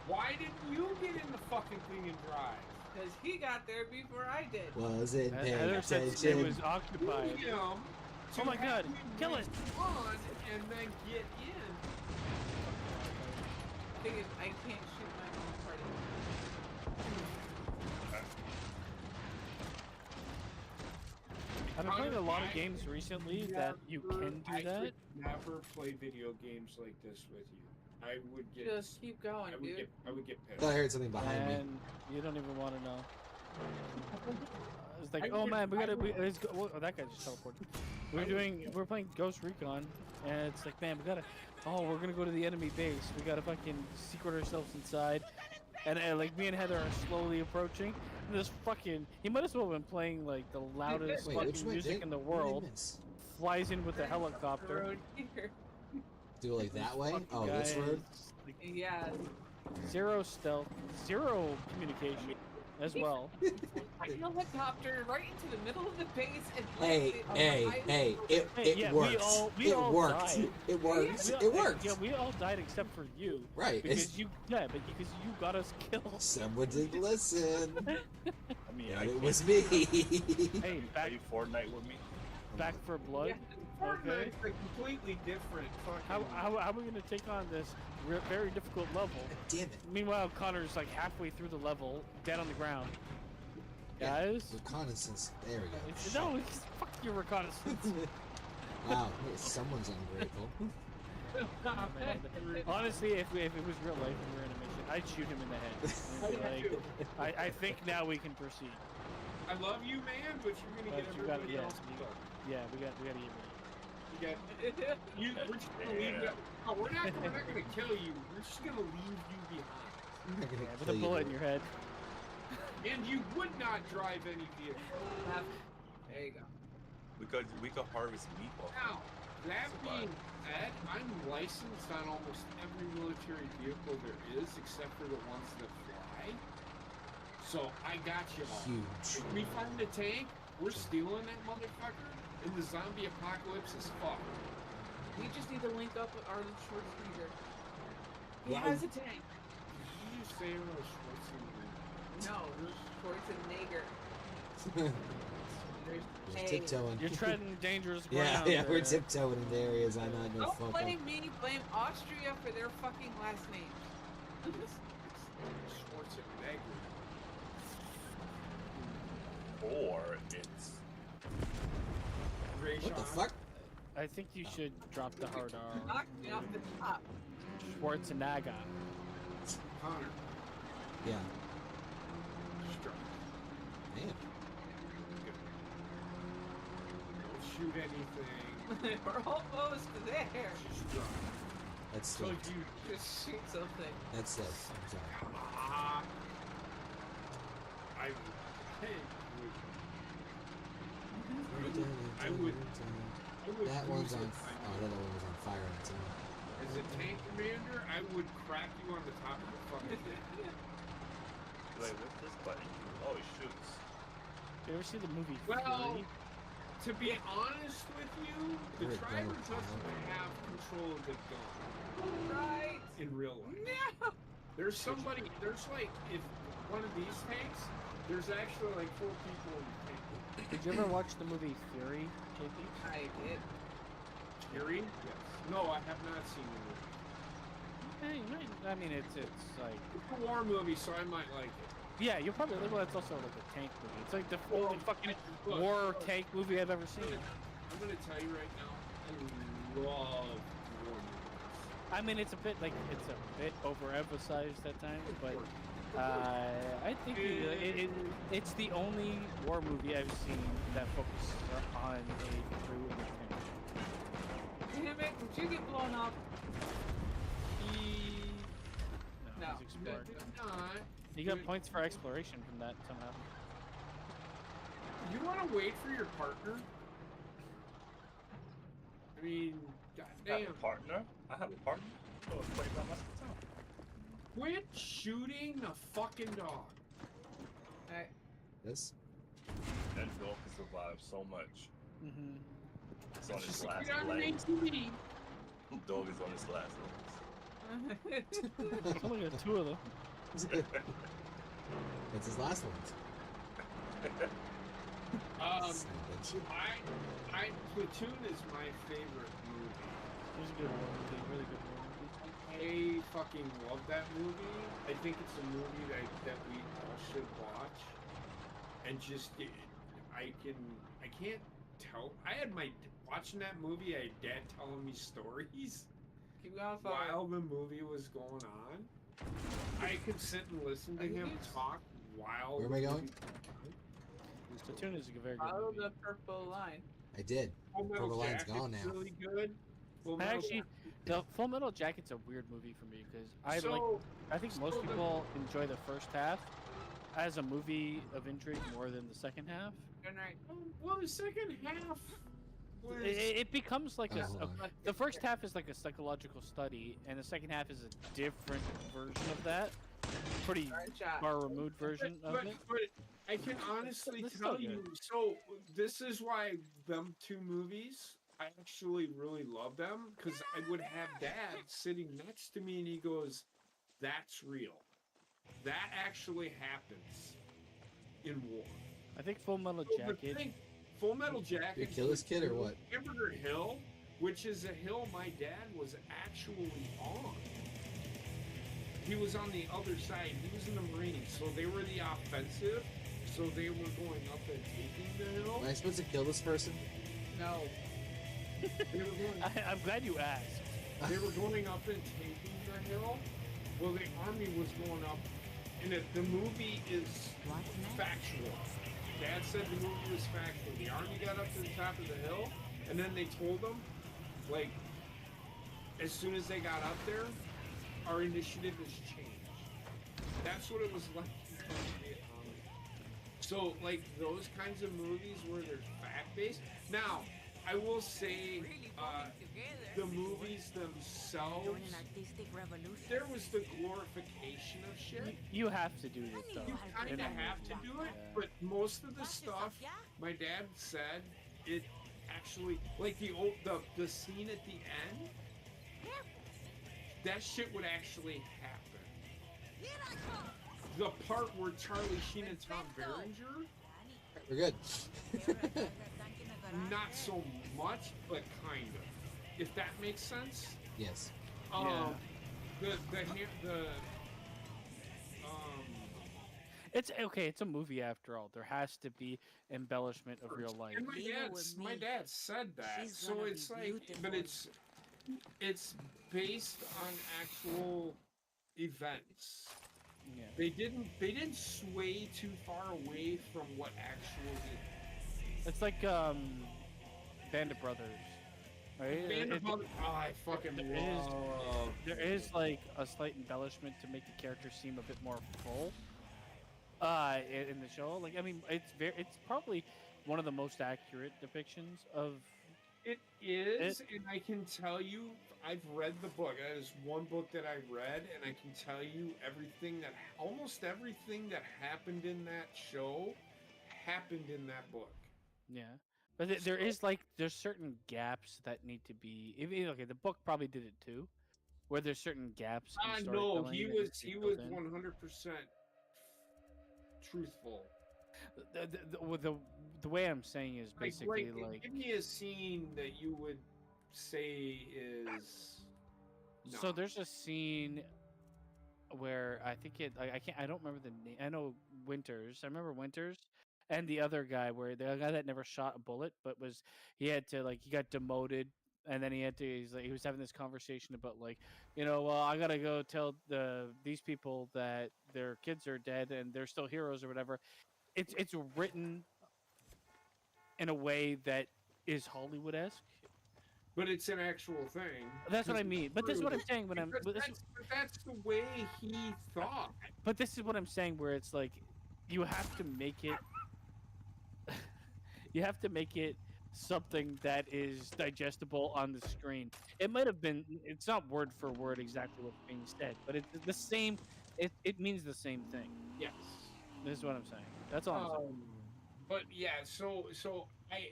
Why didn't you get in the fucking thing and drive? Because he got there before I did. Wasn't paying Heather said it attention. was occupied. Him Oh my god, kill it! on and then get in. Thing is, I can't shoot my own party. I've been playing a lot of games recently that you can do I that. could never play video games like this with you. I would get. Just keep going, I would dude. get. I would get I pissed. thought I heard something behind me. And you don't even want to know. It's like, I oh would- man, we I gotta. would- Let's go. Oh, that guy just teleported. We're playing Ghost Recon, and it's like, man, we gotta. Oh, we're gonna go to the enemy base. We gotta fucking secret ourselves inside. And like me and Heather are slowly approaching. And this fucking. He might as well have been playing like the loudest Wait, which fucking way music did in the what did I world. miss? Flies in with the helicopter. Road here. Do it like that way? Fucking Oh, this guy road? is, like, Yeah. zero stealth, zero communication as well. A helicopter right into the middle of the base and Hey, landed on the hey, highway. it Yeah, works. we It all worked. died. It works. We all- It worked. Yeah, we all died except for you. Right. Because It's, you got us killed. someone didn't listen. I mean, And I it was me. Hey, back play Fortnite with me. for blood. Yeah, Fortnite's a completely different fucking. How are we gonna take on this very difficult level? Damn it. Meanwhile, Connor's like halfway through the level, dead on the ground. Yeah, Guys, Reconnaissance. There we go. no, fuck your reconnaissance. Wow, someone's ungrateful. Honestly, if it was real life and we were in a mission, I'd shoot him in the head. Like, I think now we can proceed. I love you, man, but you're gonna get But you gotta- everybody yeah, else you- killed. Yeah, we gotta get ready. We're just gonna leave you. No, we're not gonna kill you. We're just gonna leave you behind. I'm not gonna Yeah, with kill a you. bullet in your head. And you would not drive any vehicle. There you go. Because we could harvest meatballs. Now, that being said, I'm licensed on almost every military vehicle there is, except for the ones that fly. So I got you all. Huge. If we find a tank, we're stealing that motherfucker, and the zombie apocalypse is fucked. We just need to link up with Arnold Schwarzenegger. He has a tank. Did you say Arnold Schwarzenegger? No, Schwarzenegger. There's We're A. tiptoeing. You're treading dangerous Yeah, ground. yeah, we're there. tiptoeing into areas I not know Don't fucking. blame me, blame Austria for their fucking last names. Schwarzenegger. Or it's Ray What the Sean. fuck? I think you should drop the hard R. Knock me off the top. Schwarzenegger. Conor. Yeah. Struck. Man. Don't shoot anything. We're almost there. Struck. That's So sweet. you Just shoot something. That's sick. I'm sorry. I would. That one's lose on. it. Oh, the other one was on fire on its own. As a tank commander, I would crack you on the top of the fucking head. like what's this button? Oh, it shoots. You ever see the movie Well, Fury? to be honest with you, the You're a driver dumb doesn't child. have control of the gun Right. in real life. No. There's somebody. There's like if one of these tanks. There's actually like 4 people in the tank. Did you ever watch the movie Fury, JP? I did. Fury? Yes. No, I have not seen the movie. Hey, you might, I mean, it's like, It's a war movie, so I might like it. yeah, you'll probably, well, it's also like a tank movie. It's like the Well, only fucking look, war tank movie I've ever seen. I'm gonna tell you right now, I love war movies. I mean, it's a bit overemphasized at times, but I think it's the only war movie I've seen that focuses on a crew and a Damn it, did you get blown up? No, No. he's explored. Not. You got points for exploration from that somehow. You want to wait for your partner? I mean, I have goddamn. a partner. I have a partner. Oh, it's playing by myself. Quit shooting the fucking dog. Alright. This? That dog can survive so much. Mm-hmm. It's on his Just last get on an legs. ATV. Dog is on his last legs. It's only got 2 of them. That's his last one. Platoon is my favorite movie. It was a good war movie, really good war movie. I fucking love that movie. I think it's a movie that we all should watch. And just, I can't tell. I had watching that movie, I had dad telling me stories Keep going forward. while the movie was going on. I could sit and listen to him talk while. Where am I the going? movie- Platoon is a very good Follow movie. the purple line. I did. Full Metal Purple Line's Jacket's gone now. Really good. Full I Metal actually, Jacket- the Full Metal Jacket's a weird movie for me because I think most so the- people enjoy the first half as a movie of intrigue more than the second half. Turn right. Well, the second half was. It becomes like hold on. the first half is like a psychological study, and the second half is a different version of that. Pretty Alright, shot. far removed version of but, it. but I can honestly It's tell still you. good. So this is why them 2 movies. I actually really love them because I would have Dad sitting next to me and he goes, "That's real. That actually happens in war." I think Full Metal So the Jacket. thing- Full Metal Jacket. You kill this kid or what? Hamburger Hill, which is a hill my dad was actually on. He was on the other side. He was in the Marines, so they were the offensive. So they were going up and taking the hill. Am I supposed to kill this person? No. They were going, I'm glad you asked. they were going up and taking the hill. Well, the army was going up, and the movie is factual. Dad said the movie was factual. The army got up to the top of the hill, and then they told them, like, as soon as they got up there, our initiative has changed. That's what it was like in Vietnam. So, like, those kinds of movies where they're fact-based. Now, I will say, the movies themselves, there was the glorification of shit. You have to do this though. You kind in of a have to movie. do it, Yeah. but most of the stuff, my dad said, it actually, like the scene at the end, that shit would actually happen. The part where Charlie Sheen and Tom Berenger, We're good. not so much, but kind of. If that makes sense. Yes. It's okay. It's a movie after all. There has to be embellishment of real life. And my dad said that. She's So gonna it's be like, but beautiful. it's based on actual events. Yeah. They didn't sway too far away from what actually. It's like Band of Brothers, right? Band of Brothers. Oh, I fucking love. There is like a slight embellishment to make the character seem a bit more full. In the show, like I mean, it's probably one of the most accurate depictions of. It is, and I can tell you, I've read the book. That is one book that I read, and I can tell you almost everything that happened in that show happened in that book. Yeah, but there's certain gaps that need to be. Okay, the book probably did it too, where there's certain gaps. In No, he storytelling that he need to was be filled in. 100% truthful. The way I'm saying is basically like give me a scene that you would say is. So there's a scene where I think I don't remember the name. I know Winters. I remember Winters and the other guy where the guy that never shot a bullet but he got demoted and then he was having this conversation about like, well, I gotta go tell these people that their kids are dead and they're still heroes or whatever. It's written in a way that is Hollywood-esque. But it's an actual thing. That's what I mean. But this is what I'm saying when that's the way he thought. But this is what I'm saying where it's like you have to make it something that is digestible on the screen. It might have been it's not word for word exactly what's being said, but it's the same it means the same thing. Yes. This is what I'm saying. That's all I'm saying. But yeah, so I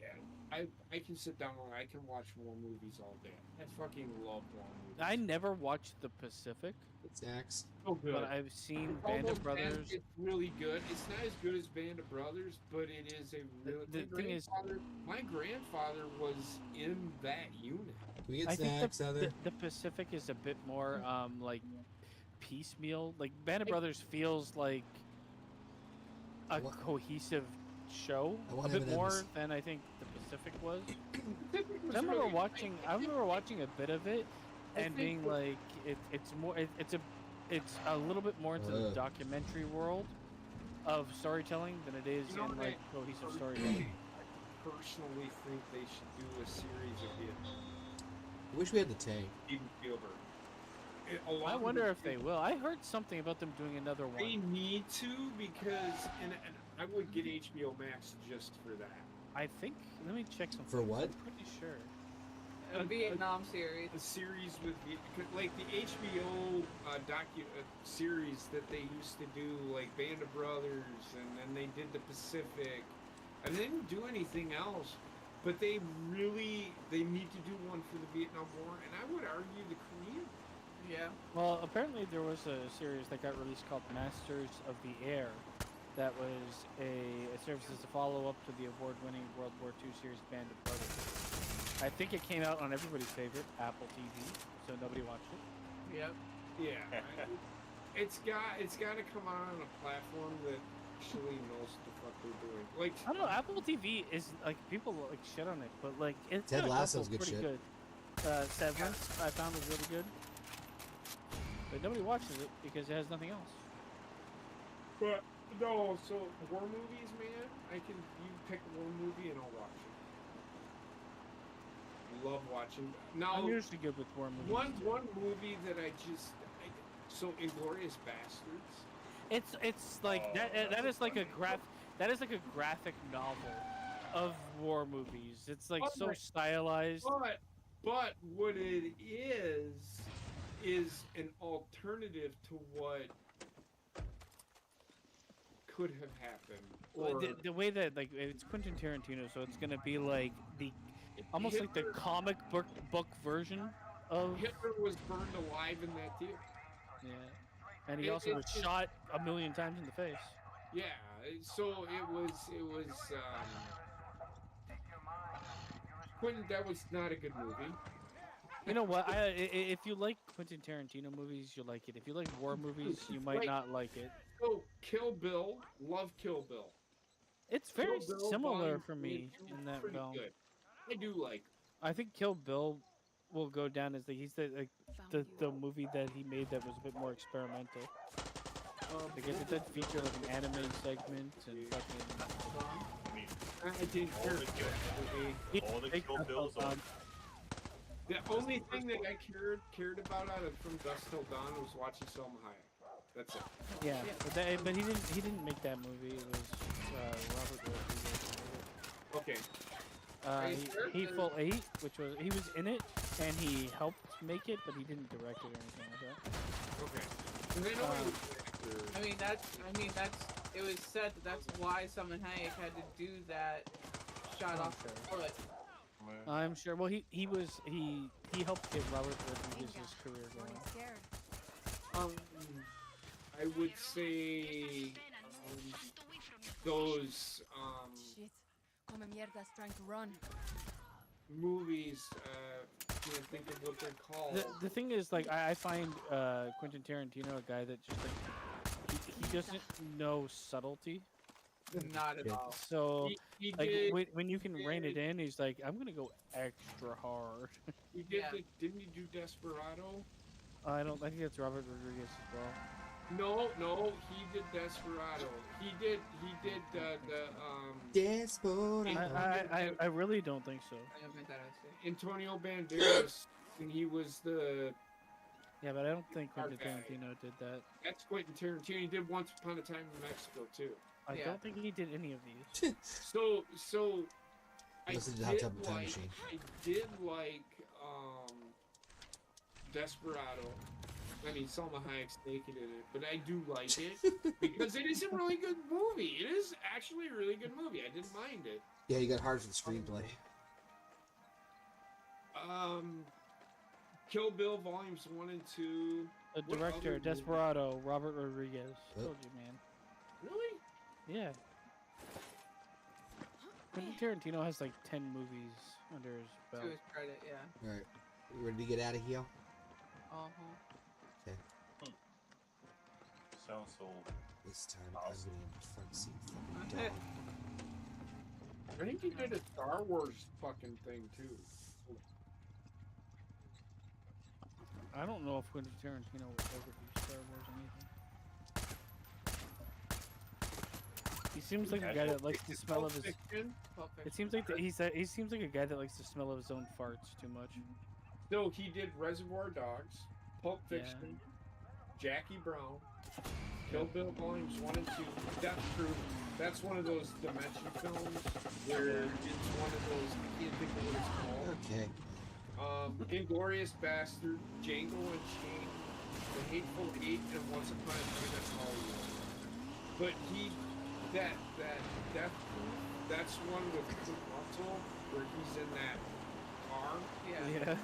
can sit down and I can watch war movies all day. I fucking love war movies. I never watched The Pacific. It's Axe. So good. But I've seen Band of Brothers. It's really good. It's not as good as Band of Brothers, but it is a really. The thing is, my grandfather was in that unit. Can we get I think snacks out of there? the Pacific is a bit more like piecemeal. Like Band of Brothers feels like a cohesive show a bit more than I think the Pacific was. I remember watching a bit of it and being like, it's a little bit more into the documentary world of storytelling than it is in like cohesive storytelling. I personally think they should do a series of Vietnam. I wish we had the tank. Steven Spielberg. I wonder if they will. I heard something about them doing another one. They need to because, and I would get HBO Max just for that. I think. Let me check something. For what? I'm pretty sure. A Vietnam series. A series with like the HBO series that they used to do, like Band of Brothers, and then they did the Pacific, and they didn't do anything else. But they need to do one for the Vietnam War, and I would argue the Korean. Yeah. Well, apparently there was a series that got released called Masters of the Air. That was it serves as a follow-up to the award-winning World War II series Band of Brothers. I think it came out on everybody's favorite Apple TV, so nobody watched it. Yep. Yeah. It's got to come out on a platform that actually knows what the fuck they're doing. Like I don't know, Apple TV is like people like shit on it, but like it's Ted got a Lasso's couple good pretty shit. good. Severance I found was really good, but nobody watches it because it has nothing else. But no, so war movies, man. You pick a war movie and I'll watch it. Love watching. Now I'm usually good with war movies. One movie that so Inglourious Bastards. It's like that is like a graphic novel of war movies. It's like so stylized. But what it is an alternative to what could have happened. Or The way that like it's Quentin Tarantino, so it's gonna be like almost like the comic book version of Hitler was burned alive in that theater. yeah, and he also was shot a million times in the face. Yeah, so it was Quentin. That was not a good movie. You know what? If you like Quentin Tarantino movies, you like it. If you like war movies, you might not like it. So Kill Bill, love Kill Bill. It's very Kill Bill similar Volume for me 1 and 2, in that pretty film. good. I do like. I think Kill Bill will go down as he's the movie that he made that was a bit more experimental. Because it did feature like an anime segment and fucking. I didn't All care the about Kill- that movie. all the Kill Bills are The only thing that I cared about out of from Dusk Till Dawn was watching Selma Hayek. That's it. Yeah, but he didn't make that movie. It was Robert Rodriguez. Okay. Hateful Eight, which was he was in it and he helped make it, but he didn't direct it or anything like that. Okay. 'Cause I know he was an actor. I mean that's. It was said that's why Salman Hayek had to do that shot off the foot. I'm sure. Well, he helped get Robert Rodriguez's career going. I would say those Shit. Come mierda's trying to run. movies. Can't think of what they're called. The thing is, like, I find Quentin Tarantino a guy that just like he doesn't know subtlety. Not at all. So He like did. when you can rein it in, he's like, I'm gonna go extra hard. He did. Yeah. Didn't he do Desperado? I think that's Robert Rodriguez as well. No, he did Desperado. He did the Desperado. I really don't think so. I haven't made that out. Antonio Banderas, and he was the. Yeah, but I don't think Quentin Okay. Tarantino did that. That's Quentin Tarantino. He did Once Upon a Time in Mexico too. I Yeah. don't think he did any of these. So I Listen to Hot did Tub Time like Machine. I did like Desperado. I mean, Salma Hayek's naked in it, but I do like it because it is a really good movie. It is actually a really good movie. I didn't mind it. Yeah, you got hard for the screenplay. Kill Bill Volumes 1 and 2. The What director, other Desperado, Robert Rodriguez. Yep. Told you, man. Really? Yeah. Quentin Tarantino has like 10 movies under his To belt. his credit, yeah. Alright. You ready to get out of here? Uh-huh. Sounds so. This time I'm Awesome. getting in the front seat. Fucking dog. I think he did a Star Wars fucking thing too. I don't know if Quentin Tarantino would ever do Star Wars anything. He seems like a guy that likes the smell of his. Fiction. Pulp It Fiction. seems like he seems like a guy that likes the smell of his own farts too much. No, he did Reservoir Dogs, Pulp Yeah. Fiction, Jackie Brown, Kill Bill Volumes 1 and 2, Death Proof. That's one of those dimension films where it's one of those, I can't think of what it's called. Okay. Inglorious Bastard, Django Unchained, The Hateful Eight, and Once Upon a Time in Hollywood. But that Death Proof, that's one with Kurt Russell where he's in that car. Yeah.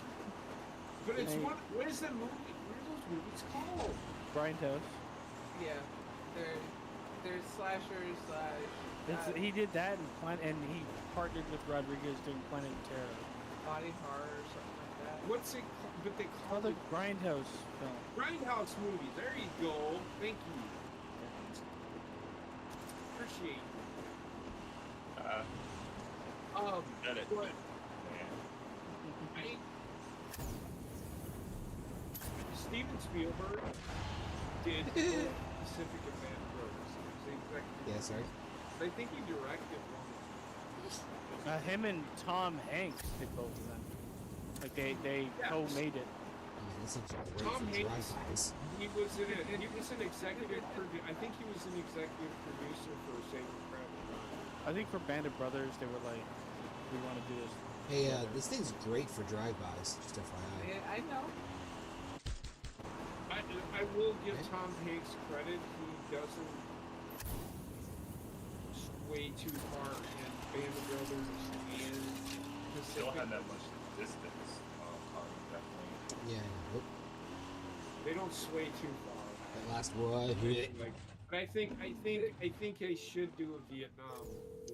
But it's Hey. what is that movie? What are those movies called? Grindhouse. Yeah. They're slashers slash He did that and he partnered with Rodriguez doing Planet Terror. body horror or something like that. What's it called? But they It's call called it the Grindhouse film. Grindhouse movies. There you go. Thank you. Appreciate it. Get it. But Man. Steven Spielberg did Pacific and Band Brothers. He was the executive. Yeah, sorry. I think he directed one. Him and Tom Hanks did both of them. Like they Yeah. co-made it. Man, this looks great Tom for Hanks. drive-bys. He was an executive producer. I think he was an executive producer for Saving Private Ryan. I think for Band of Brothers they were like, we want to do this. Hey, this thing's great for drive-bys, just FYI. Yeah, I know. I will give Tom Hanks credit. He doesn't sway too far in Band of Brothers and Still Pacific. had that much distance. definitely. Yeah. Nope. They don't sway too far. That last one hit. Like, but I think they should do a Vietnam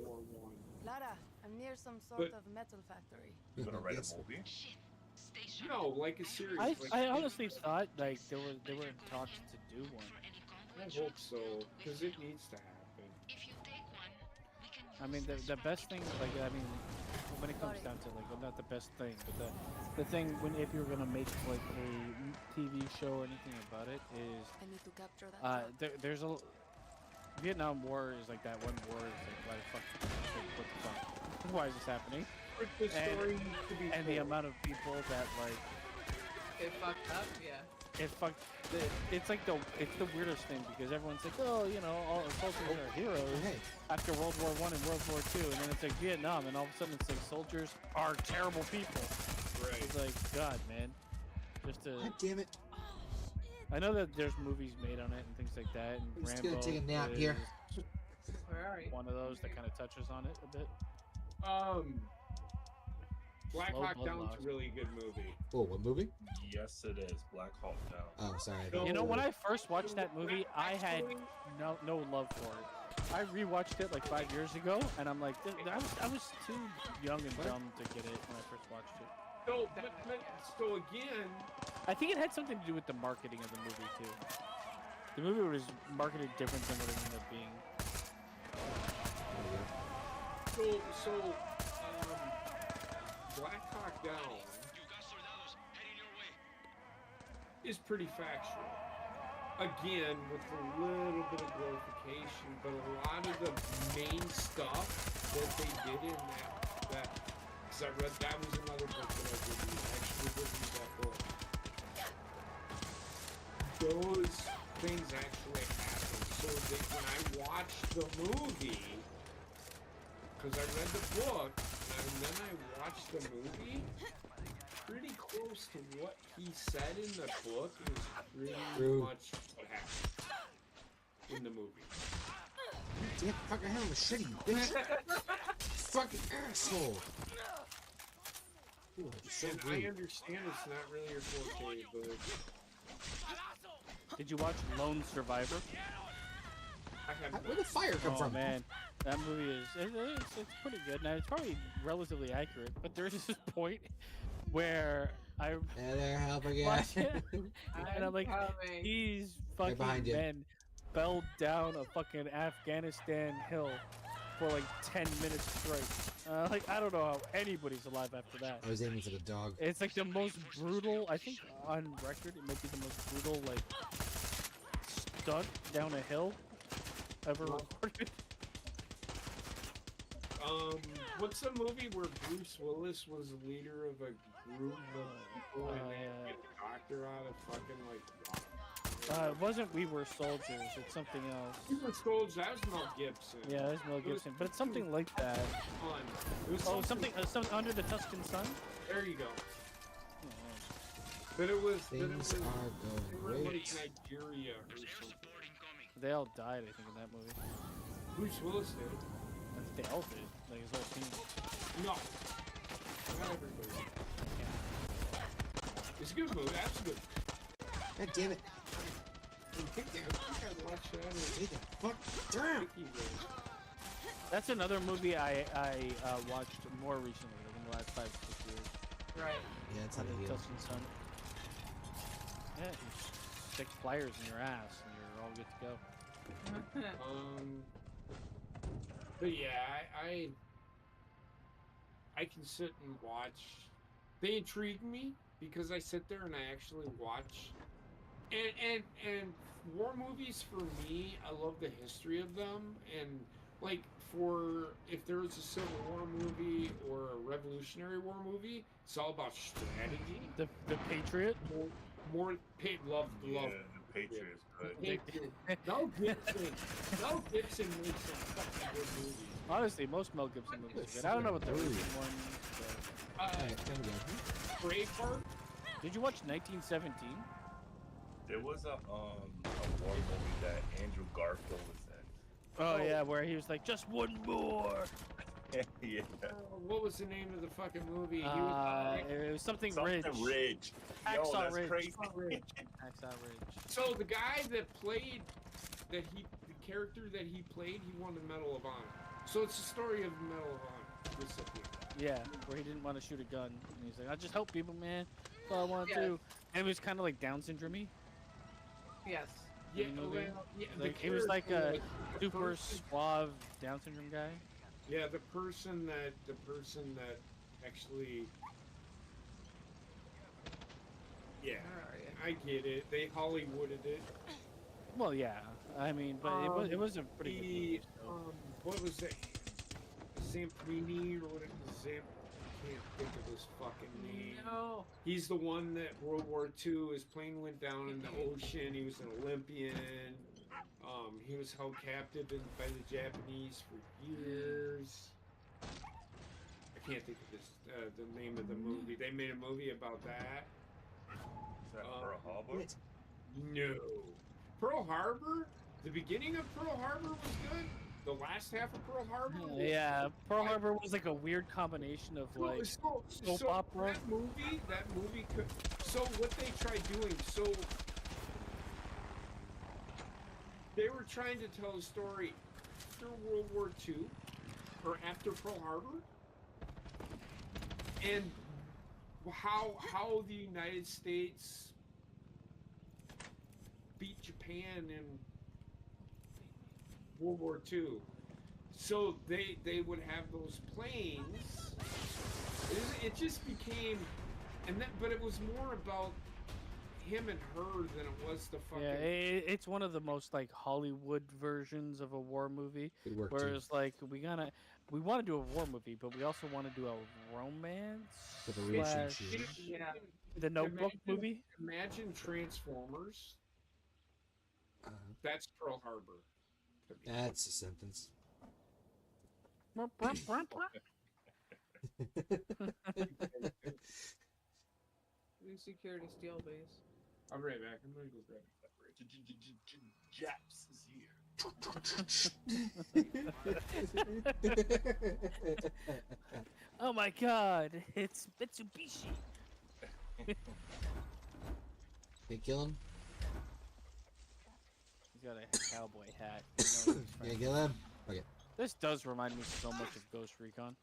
War one. Lara, I'm near some sort of metal factory. You gonna write Yes. a movie? No, like a series. I like, honestly thought like they were in talks to do one. I hope so, because it needs to happen. I mean, the best thing, like, I mean, when it comes down to, like, well, not the best thing, but the thing when if you're gonna make like a TV show or anything about it is, I need to capture that. there's a Vietnam War is like that one war is like, why the fuck, like, what the fuck, why is this happening? The story needs to be And the told. amount of people that like It fucked up, yeah. it fucked. It's like it's the weirdest thing because everyone's like, oh, you know, all soldiers are heroes Hey. after World War I and World War II, and then it's like Vietnam, and all of a sudden it's like soldiers are terrible people. Right. It's like, God, man. Just to, God damn it. I know that there's movies made on it and things like that, and I'm just Rambo gonna take a nap is here. Where are you? one of those that kind of touches on it a bit. Black Slow Hawk blood Down's loss. a really good movie. Oh, what movie? Yes, it is. Black Hawk Down. Oh, sorry. No. You know, when I first watched that movie, I had no love for it. I rewatched it like 5 years ago, and I'm like, I was too young and dumb to get it when I first watched it. So, so again, I think it had something to do with the marketing of the movie too. The movie was marketed different than what it ended up being. Black Hawk Down is pretty factual. Again, with a little bit of glorification, but a lot of the main stuff that they did in that because I read that was another book that I did read. I actually did read that book. Those things actually happened. So that when I watched the movie, because I read the book and then I watched the movie, pretty close to what he said in the book is pretty much what happened in the movie. Damn, fucking hell, machete, you bitch. Fucking asshole. Ooh, that's so And I rude. understand it's not really your forte, but Did you watch Lone Survivor? I have Where did fire come Oh from? man, that movie is it's pretty good. Now it's probably relatively accurate, but there's this point where I Hey there, help again. watched it, and I'm like, coming. these Right behind fucking you. men fell down a fucking Afghanistan hill for like 10 minutes straight. Like, I don't know how anybody's alive after that. I was aiming for the dog. It's like the most brutal, I think on record, it might be the most brutal, like, stunt down a hill ever recorded. What's the movie where Bruce Willis was the leader of a group of people and they had to get a doctor out of fucking like It wasn't We Were Soldiers, it's something else. He was Soldiers, that was Mel Gibson. Yeah, that's Mel Gibson, but it's something like that. Fun. It was Oh, something Under the Tuscan Sun? There you go. But it was Things they are were going like great. Nigeria or something. They all died, I think, in that movie. Bruce Willis did. I think they all did, like his whole team. No. Not everybody. It's a good movie, that's good. God damn it. I gotta watch that. Take the fuck down. That's another movie I watched more recently, like in the last 5 to 6 years. Right. Yeah, that's how Under they the heal. Tuscan Sun. Yeah, you stick pliers in your ass and you're all good to go. But yeah, I can sit and watch. They intrigue me because I sit there and I actually watch. And war movies for me, I love the history of them. And like for if there was a Civil War movie or a Revolutionary War movie, it's all about strategy. The Patriot? More love. Yeah, the Patriots, good. Mel Gibson makes some fucking good movies. Honestly, most Mel Gibson movies are good. I don't know what the recent ones. But... Alright, time to go. Braveheart. Did you watch 1917? There was a war movie that Andrew Garfield was in. Oh yeah, where he was like, just one more. Yeah. What was the name of the fucking movie? It was something Ridge. Something Ridge. Yo, Hacksaw that's Ridge. crazy. Hacksaw Ridge. So the guy that played the character that he played, he won the Medal of Honor. So it's the story of the Medal of Honor recipient. Yeah, where he didn't want to shoot a gun. And he's like, I just help people, man. That's all I want to Yes. do. And it was kind of like Down syndrome-y. Yes. Yeah, movie? well, yeah. Like, the he was like character a was the super person- suave Down syndrome guy. Yeah, the person that actually. Yeah, Where are you? I get it. They Hollywooded it. Well, yeah. I mean, but it was a pretty good movie. So. What was that? Zampini or whatever. I can't think of his fucking name. No. He's the one that World War II, his plane went down in the ocean. He was an Olympian. He was held captive by the Japanese for years. I can't think of this, the name of the movie. They made a movie about that. Is that Pearl Harbor? No. Pearl Harbor? The beginning of Pearl Harbor was good. The last half of Pearl Harbor? Was, Yeah, Pearl Harbor was like a weird combination of like soap opera. That movie could. So what they tried doing, so they were trying to tell a story after World War II or after Pearl Harbor, and how the United States beat Japan in World War II. So they would have those planes. It just became, but it was more about him and her than it was the fucking. Yeah, it's one of the most like Hollywood versions of a war movie. Good work, Whereas like we want to do a war movie, but we also want to do a romance. With a slash relationship. Yeah. The Notebook movie. Imagine Transformers. That's Pearl Harbor. That's a sentence. We secured a steel base. I'll be right back. I'm gonna go grab Japs is here. Oh my God! It's Mitsubishi. Hey, kill him. He's got a cowboy hat. You know he's Yeah, from- kill him. Okay. This does remind me so much of Ghost Recon.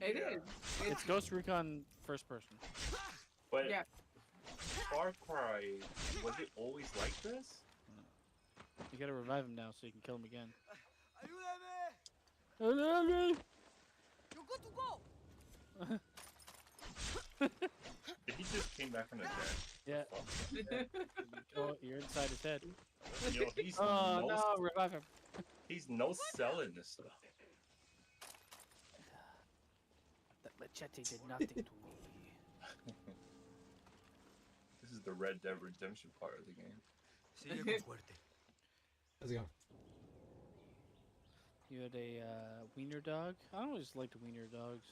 It is. It's Ghost Recon first person. But Yeah. Far Cry, was it always like this? You gotta revive him now so you can kill him again. You're good to go. He just came back from the dead. Yeah. Fuck. Oh, you're inside his head. Yo, he's Oh no, no, revive him. he's no selling this stuff. That machete did nothing to me. This is the Red Dead Redemption part of the game. How's it going? You had a wiener dog? I always liked wiener dogs.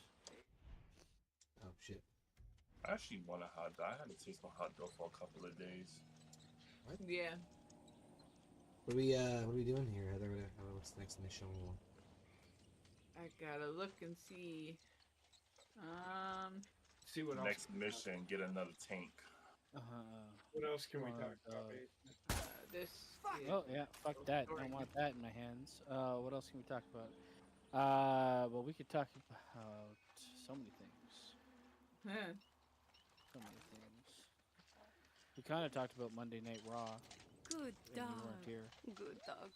Oh shit. I actually want a hot dog. I haven't tasted a hot dog for a couple of days. Yeah. What are we doing here, Heather? What's the next mission? I gotta look and see. See what else. Next mission, get another tank. What else can we Oh, talk about? God. babe? This. Oh yeah, fuck that. Don't want that in my hands. What else can we talk about? Well, we could talk about so many things. Huh. So many things. We kind of talked about Monday Night Raw Good when you dog. weren't here. Good dog.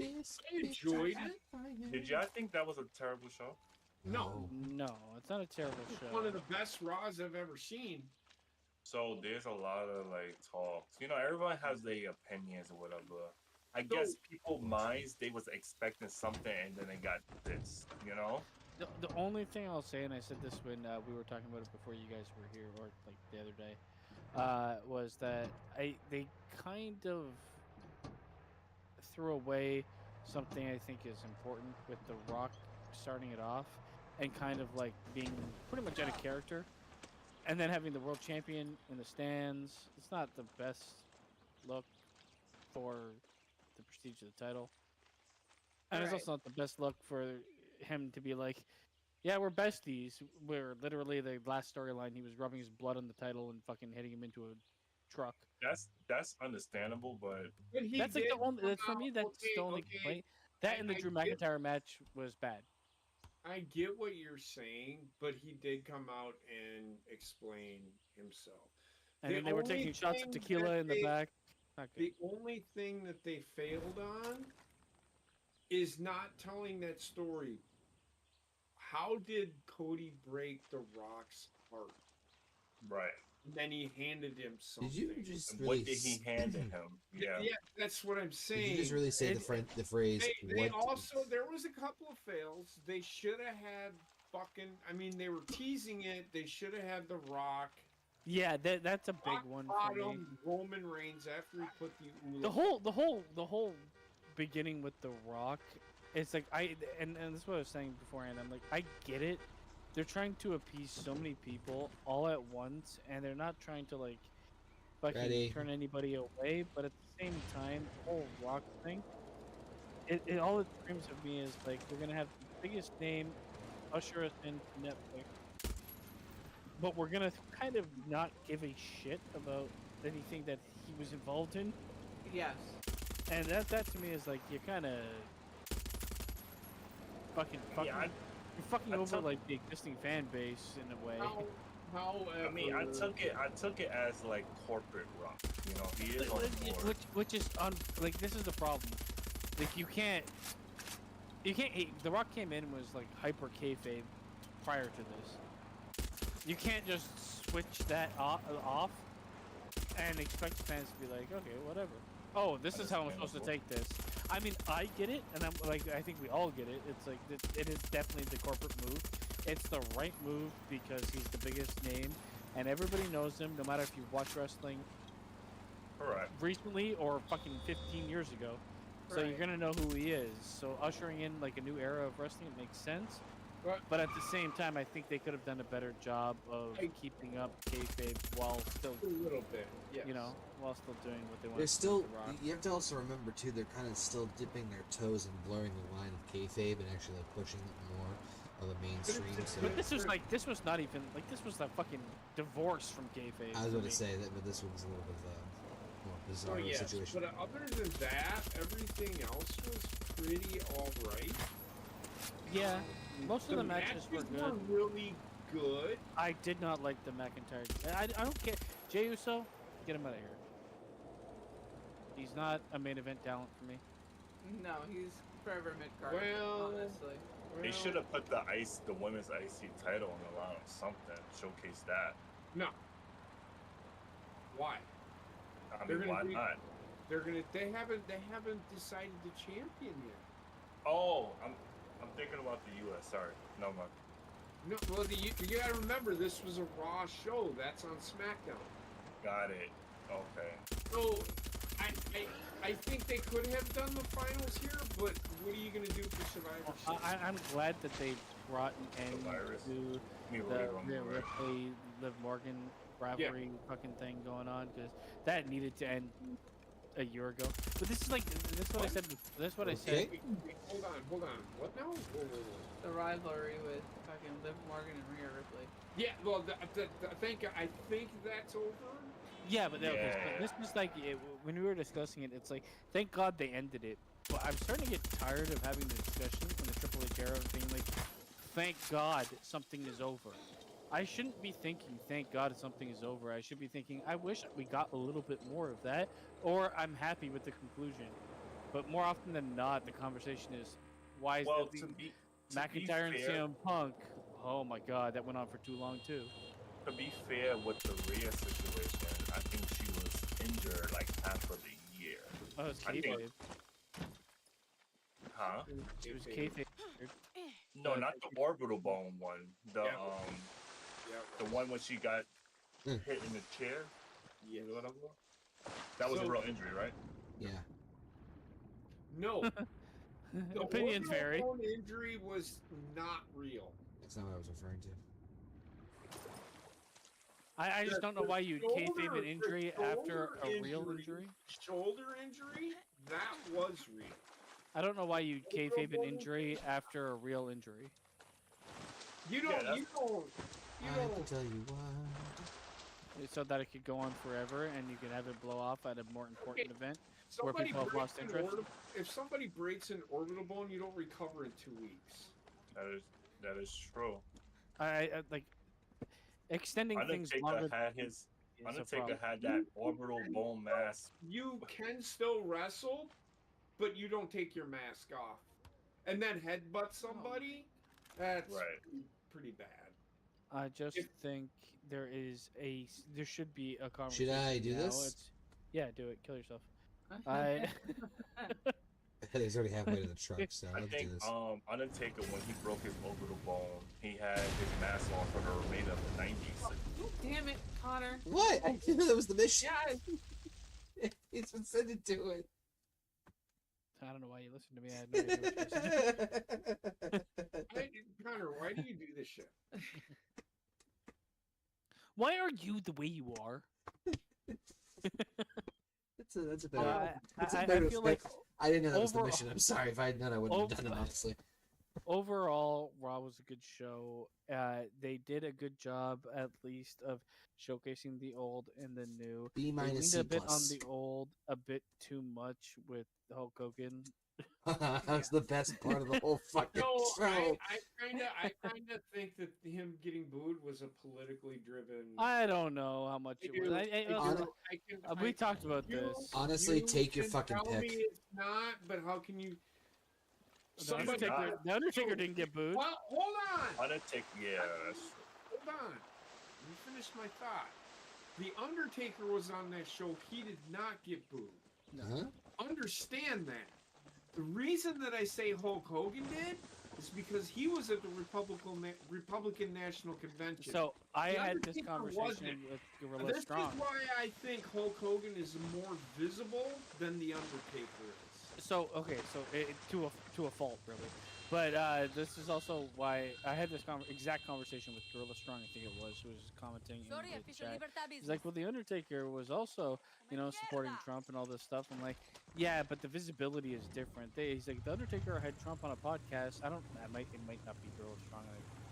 I enjoyed it. Did y'all think that was a terrible show? No. No, it's not a terrible show. One of the best Raws I've ever seen. So there's a lot of like talks. You know, everyone has their opinions or whatever. I guess people minds they was expecting something and then they got this. You know. The only thing I'll say, and I said this when we were talking about it before you guys were here, or like the other day, was that they kind of threw away something I think is important with The Rock starting it off and kind of like being pretty much out of character, and then having the world champion in the stands. It's not the best look for the prestige of the title, and it's Right. also not the best look for him to be like, yeah, we're besties. Where literally the last storyline, he was rubbing his blood on the title and fucking hitting him into a truck. That's understandable, but But he That's like did the only. come That's for out. me. That's Okay, the only okay. complaint. That and the I Drew get, McIntyre match was bad. I get what you're saying, but he did come out and explain himself. And The then they were only taking shots of thing that tequila in the they, back. Not good. the only thing that they failed on is not telling that story. How did Cody break The Rock's heart? right. And then he handed him something. Did you just And really? what did he hand to him? Yeah. Yeah, that's what I'm Did saying. you just really say the phrase? They What? also, there was a couple of fails. They should have had fucking. I mean, they were teasing it. They should have had The Rock. Yeah, that's a big Rock one for me. bottom Roman Reigns after he put the The Ula. whole beginning with The Rock. It's like and this is what I was saying beforehand. I'm like, I get it. They're trying to appease so many people all at once, and they're not trying to like fucking Ready. turn anybody away. But at the same time, the whole Rock thing, it all it screams of me is like we're gonna have the biggest name usher us into Netflix, but we're gonna kind of not give a shit about anything that he was involved in, Yes. and that to me is like you kind of fucking Yeah, you're fucking I over took- like the existing fan base in a way. However, I mean, I took it as like corporate rock. You know, he is on board. Which is like this is the problem. Like you can't. The Rock came in and was like hyper kayfabe prior to this. You can't just switch that off and expect fans to be like, okay, whatever. Oh, this is how I'm supposed to take this. I mean, I get it, and I'm like, I think we all get it. It's like it is definitely the corporate move. It's the right move because he's the biggest name, and everybody knows him, no matter if you watch wrestling Correct. recently or fucking 15 years ago. So you're Right. gonna know who he is. So ushering in like a new era of wrestling, it makes sense. Right. But at the same time, I think they could have done a better job of keeping up kayfabe while still, a little bit, yes. you know, while still doing what they want. They're still. to Rock. You have to also remember too. They're kind of still dipping their toes and blurring the line of kayfabe and actually like pushing it more of a mainstream. So But this was not even like this was a fucking divorce from kayfabe. I was for going me. to say that, but this one's a little bit of a more So bizarre yes, situation. but other than that, everything else was pretty alright. Yeah, most of the matches were good. really good. I did not like the McIntyre. I don't care. Jey Uso, get him out of here. He's not a main event talent for me. No, he's forever mid card. Well, honestly. They should have put the women's IC title on the line or something. Showcase that. No. Why? I They're mean, gonna why be- not? They haven't decided the champion yet. Oh, I'm thinking about the U.S. Sorry, no more. No, well, you gotta remember this was a Raw show. That's on SmackDown. Got it. Okay. So, I think they could have done the finals here, but what are you gonna do for Survivor Series? I'm glad that they brought an end Virus. to Me the Royal Rumble, right? Ripley Liv Morgan rivalry fucking thing going on because that needed to end a year ago. But this is like this is what I said. This is what I said. Okay. Wait, hold on. What now? Whoa. The rivalry with fucking Liv Morgan and Rhea Ripley. Yeah, well, I think that's over. Yeah, but okay, Yeah. so this was like when we were discussing it. It's like thank God they ended it. But I'm starting to get tired of having the discussion in the Triple H era of being like, thank God something is over. I shouldn't be thinking, thank God something is over. I should be thinking, I wish we got a little bit more of that, or I'm happy with the conclusion. But more often than not, the conversation is, why is Well, the to be McIntyre and fair, CM Punk? Oh my God, that went on for too long too. to be fair with the Rhea situation, I think she was injured like half of the year. Oh, it's I think- kayfabe. Huh? It was kayfabe. No, not the orbital bone one. The Yeah. Yeah. the one when she got Hmm. hit in the chair. Yeah. That was a So- real injury, right? Yeah. No. The Opinions orbital vary. bone injury was not real. That's not what I was referring to. I just don't know why you'd kayfabe shoulder- an injury the after shoulder a real injury. Shoulder injury, that was real. I don't know why you kayfabe an injury after a real injury. You Yeah, don't. that's- You don't. You I can don't. tell you what. So that it could go on forever and you can have it blow off at a more important event. Where Somebody people have breaks lost an interest? if somebody breaks an orbital bone, you don't recover in 2 weeks. That is true. I like extending things longer. Undertaker had his is a Undertaker problem. had that orbital bone mass. You can still wrestle, but you don't take your mask off. And then headbutt somebody, that's Right. pretty bad. I just If- think there should be a Should conversation. I do now. this? Yeah, do it. Kill yourself. I He's already halfway to the truck, so I let's do think this. Undertaker, when he broke his orbital bone, he had his mask on for the remainder of the 90s. Damn it, Connor. What? I didn't know that was the mission. Yeah, He's been sent to do it. I don't know why you listen to me. I had no idea what you were saying. Connor, why do you do this shit? Why are you the way you are? That's a Uh, better. That's a I better feel like I didn't know that was the overall- mission. I'm sorry. If I had known, I wouldn't have done it, honestly. overall, Raw was a good show. They did a good job, at least, of showcasing the old and the new. B They minus leaned C a bit on plus. the old, a bit too much with Hulk Hogan. That's the best part of the whole fucking No, show. I kinda think that him getting booed was a politically driven. I don't know how much it was. We talked about this. Honestly, take your can fucking tell pick. me it's not, but how can you? The Undertaker didn't get booed. Well, hold on. Undertaker, yeah. Hold on. Let me finish my thought. The Undertaker was on that show. He did not get booed. Huh? Understand that. The reason that I say Hulk Hogan did is because he was at the Republican National Convention. So I The had this Undertaker conversation wasn't. with Gorilla This Strong. is why I think Hulk Hogan is more visible than the Undertaker is. So okay, so to a fault really, but this is also why I had this exact conversation with Gorilla Strong. I think it was who was commenting Sorry, in the official chat. libertad He's like, well, the Undertaker was also, supporting Trump and all this stuff. I'm like, yeah, but the visibility is different. He's like, the Undertaker had Trump on a podcast. It might not be Gorilla Strong.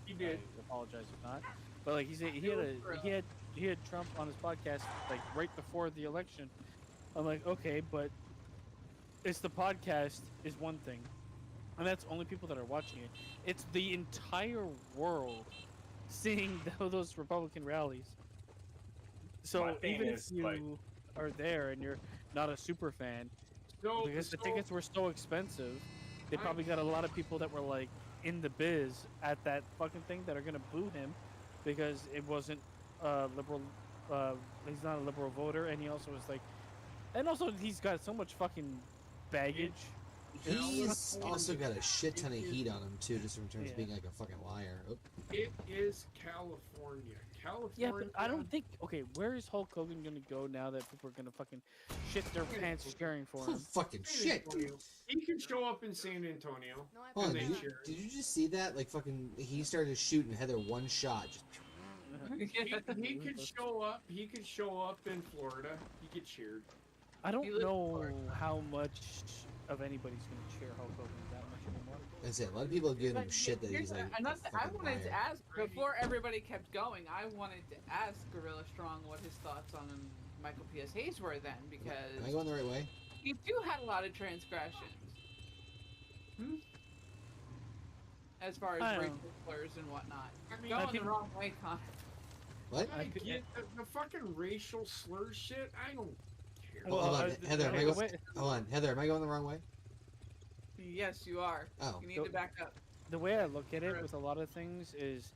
He did. I apologize if not. But like he had Trump on his podcast like right before the election. I'm like, okay, but it's the podcast is one thing, and that's only people that are watching it. It's the entire world seeing those Republican rallies. So My thing even if is, you like- are there and you're not a super fan, So, because the so- tickets were so expensive, they I- probably got a lot of people that were like in the biz at that fucking thing that are gonna boo him because it wasn't liberal. He's not a liberal voter, and he also was like, and also he's got so much fucking baggage. He's also got a shit ton of heat on him too, just in terms of being like a fucking liar. Oh, It is California. California. Yeah, but I don't think. Okay, where is Hulk Hogan gonna go now that people are gonna fucking shit their pants cheering for oh him? fucking San shit! Antonio. He can show up in San Antonio. No, I Hold on, they did cheer. you just see that? Like fucking, he started shooting Heather one shot. Just, He could show up. He could show up in Florida. He get cheered. I don't He lives know far. how much of anybody's gonna cheer Hulk Hogan that much anymore. that's it. A lot of people are giving him But shit that here's he's like. the- another, a I fucking wanted to liar. ask before everybody kept going. I wanted to ask Gorilla Strong what his thoughts on Michael P.S. Hayes were then, Am I because going the right way? he too had a lot of transgressions. As far I as don't racial slurs and whatnot. I mean, Going the people- wrong way, Connor. What? I get the fucking racial slur shit. I don't care. Well, hold on, Heather, am I the go- way- Hold on, Heather, am I going the wrong way? Yes, you are. Oh. You need Go- to back up. the way I look at it with a lot of things is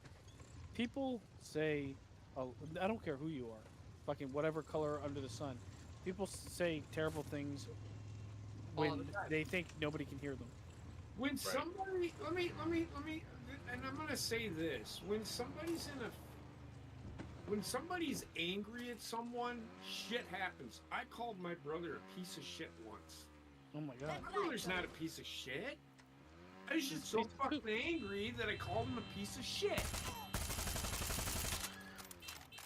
people say, oh, I don't care who you are, fucking whatever color under the sun. People say terrible things All when the time. they think nobody can hear them. When somebody, let me, and I'm gonna say this: when somebody's angry at someone, shit happens. I called my brother a piece of shit once. Oh my god. My brother's not a piece of shit. I was just so Piece of poop. fucking angry that I called him a piece of shit.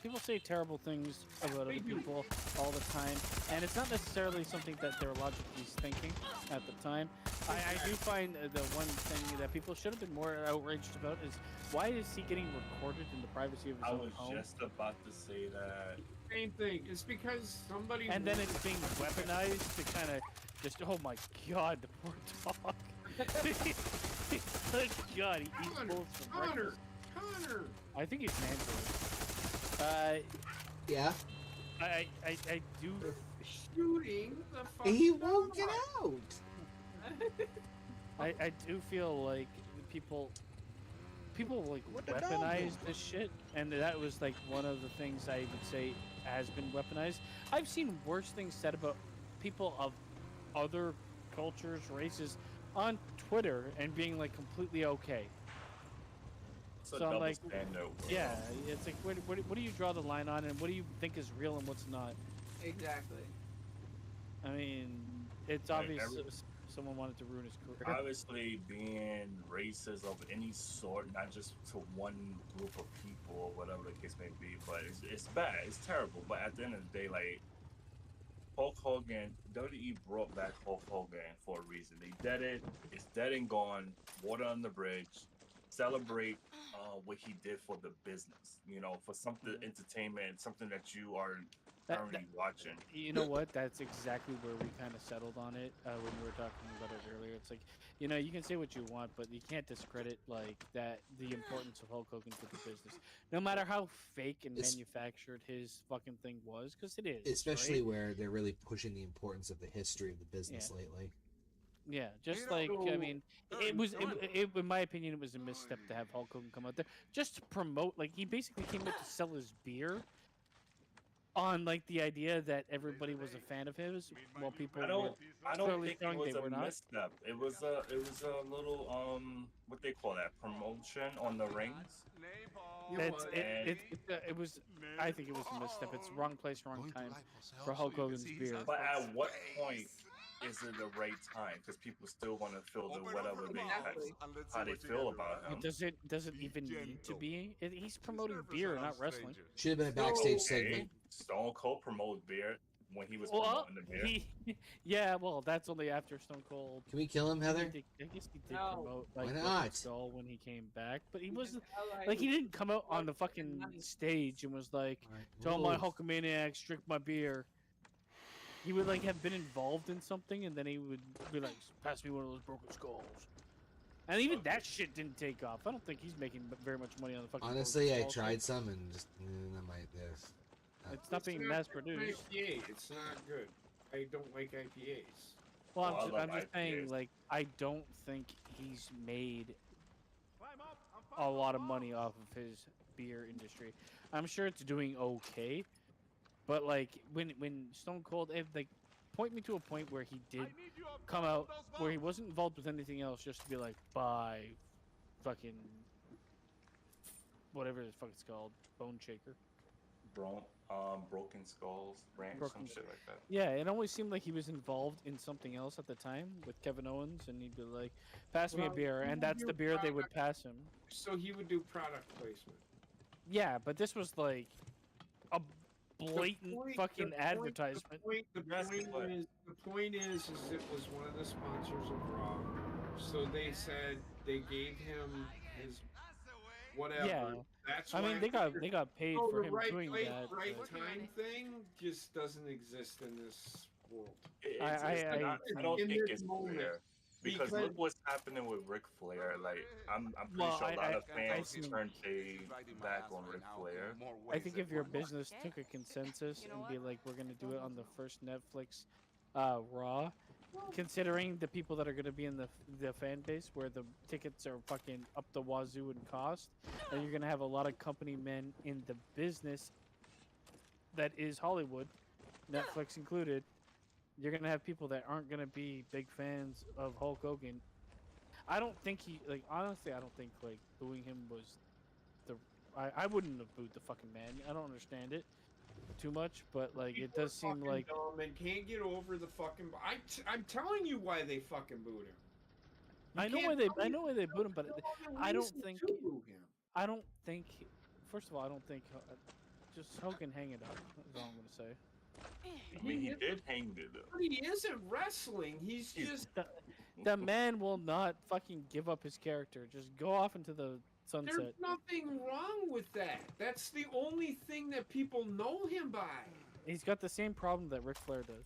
People say terrible things about other They do. people all the time, and it's not necessarily something that they're logically thinking at the time. I do find the one thing that people should have been more outraged about is why is he getting recorded in the privacy of his I own was home? just about to say that. Same thing. It's because somebody. And then it's being weaponized to kind of just, oh my god, the poor dog. Good god, he eats Conor, bullets for Conor, breakfast. Conor. I think he's Mandarin. Yeah. I do. Shooting the fucking He won't get dog. out. I do feel like people like weaponize this shit, and that was like one of the things I would say has been weaponized. I've seen worse things said about people of other cultures, races on Twitter and being like completely okay. It's a So I'm double like, standard. Bro. yeah, it's like what do you draw the line on, and what do you think is real and what's not? Exactly. I mean, it's Like obvious someone wanted to ruin his career. Obviously, being racist of any sort, not just to one group of people or whatever the case may be, but it's bad. It's terrible. But at the end of the day, like Hulk Hogan, WWE brought back Hulk Hogan for a reason. They did it. It's dead and gone. Water on the bridge. Celebrate what he did for the business. You know, for something entertainment, something that you are currently watching. You know what? That's exactly where we kind of settled on it when we were talking about it earlier. It's like, you know, you can say what you want, but you can't discredit like that the importance of Hulk Hogan to the business, no matter how fake and manufactured his fucking thing was, because it is. Especially right? where they're really pushing the importance of the history of the business lately. Yeah, just like I mean, it was. In my opinion, it was a misstep to have Hulk Hogan come out there just to promote. Like he basically came out to sell his beer on like the idea that everybody was a fan of his, while people I don't clearly think it showing was they were a not. misstep. It was a little what they call that, promotion on the rings. It was. I think it was a misstep. It's wrong place, wrong time for Hulk Hogan's beer. But at what point is it the right time? Because people still want to feel the whatever they how they feel about him. Does it even need to be? He's promoting beer, not wrestling. Should have been a backstage segment. Stone Cold promoted beer when he was promoting the beer. Yeah, well, that's only after Stone Cold. Can we kill him, Heather? I guess he did No. promote like Why Broken not? Skull when he came back, but he wasn't Allied like he with didn't come out on the fucking stage and was like, "Tell my Hulkamaniacs drink my beer." He would like have been involved in something, and then he would be like, "Pass me one of those Broken Skulls." And even that shit didn't take off. I don't think he's making very much money on the fucking. Honestly, Broken I Skull tried thing. some and just I might this. It's not being mass produced. IPA. It's not good. I don't like IPAs. Well, I love I'm just saying, IPAs. like, I don't think he's made a lot of money off of his beer industry. I'm sure it's doing okay, but like when Stone Cold, like, point me to a point where he did come out where he wasn't involved with anything else, just to be like, buy fucking whatever the fuck it's called, Bone Shaker. Broken Skulls, Ranch, some shit like that. Yeah, it always seemed like he was involved in something else at the time with Kevin Owens, and he'd be like, "Pass me a Well, beer," he and would that's do the beer they would product- pass him. So he would do product placement. Yeah, but this was like a blatant The point- fucking the point- advertisement. The point is it was one of the sponsors of Raw. So they said they gave him his whatever. Yeah. That's I mean, why they got paid so for the him right doing place, that. right but- time thing just doesn't exist in this world. I don't in think this it's moment, fair. Because look what's happening with Ric Flair. Like I'm pretty Well, sure a lot of I fans think- turned their back on Ric Flair. I think if your business took a consensus and be like, we're gonna do it on the first Netflix Raw, considering the people that are gonna be in the fan base where the tickets are fucking up the wazoo in cost, and you're gonna have a lot of company men in the business that is Hollywood, Netflix included. You're gonna have people that aren't gonna be big fans of Hulk Hogan. I don't think honestly, I don't think like booing him was I wouldn't have booed the fucking man. I don't understand it too much, but like it does seem Fucking like dumb and can't get over the fucking. I'm telling you why they fucking booed him. You I know can't why they tell me booed him, but no other I don't reason think to boo him. I don't think. First of all, I don't think just Hogan hang it up. That's all I'm gonna say. I mean, he did hang there though. But he isn't wrestling. He's just. The man will not fucking give up his character. Just go off into the sunset. There's nothing wrong with that. That's the only thing that people know him by. He's got the same problem that Ric Flair does.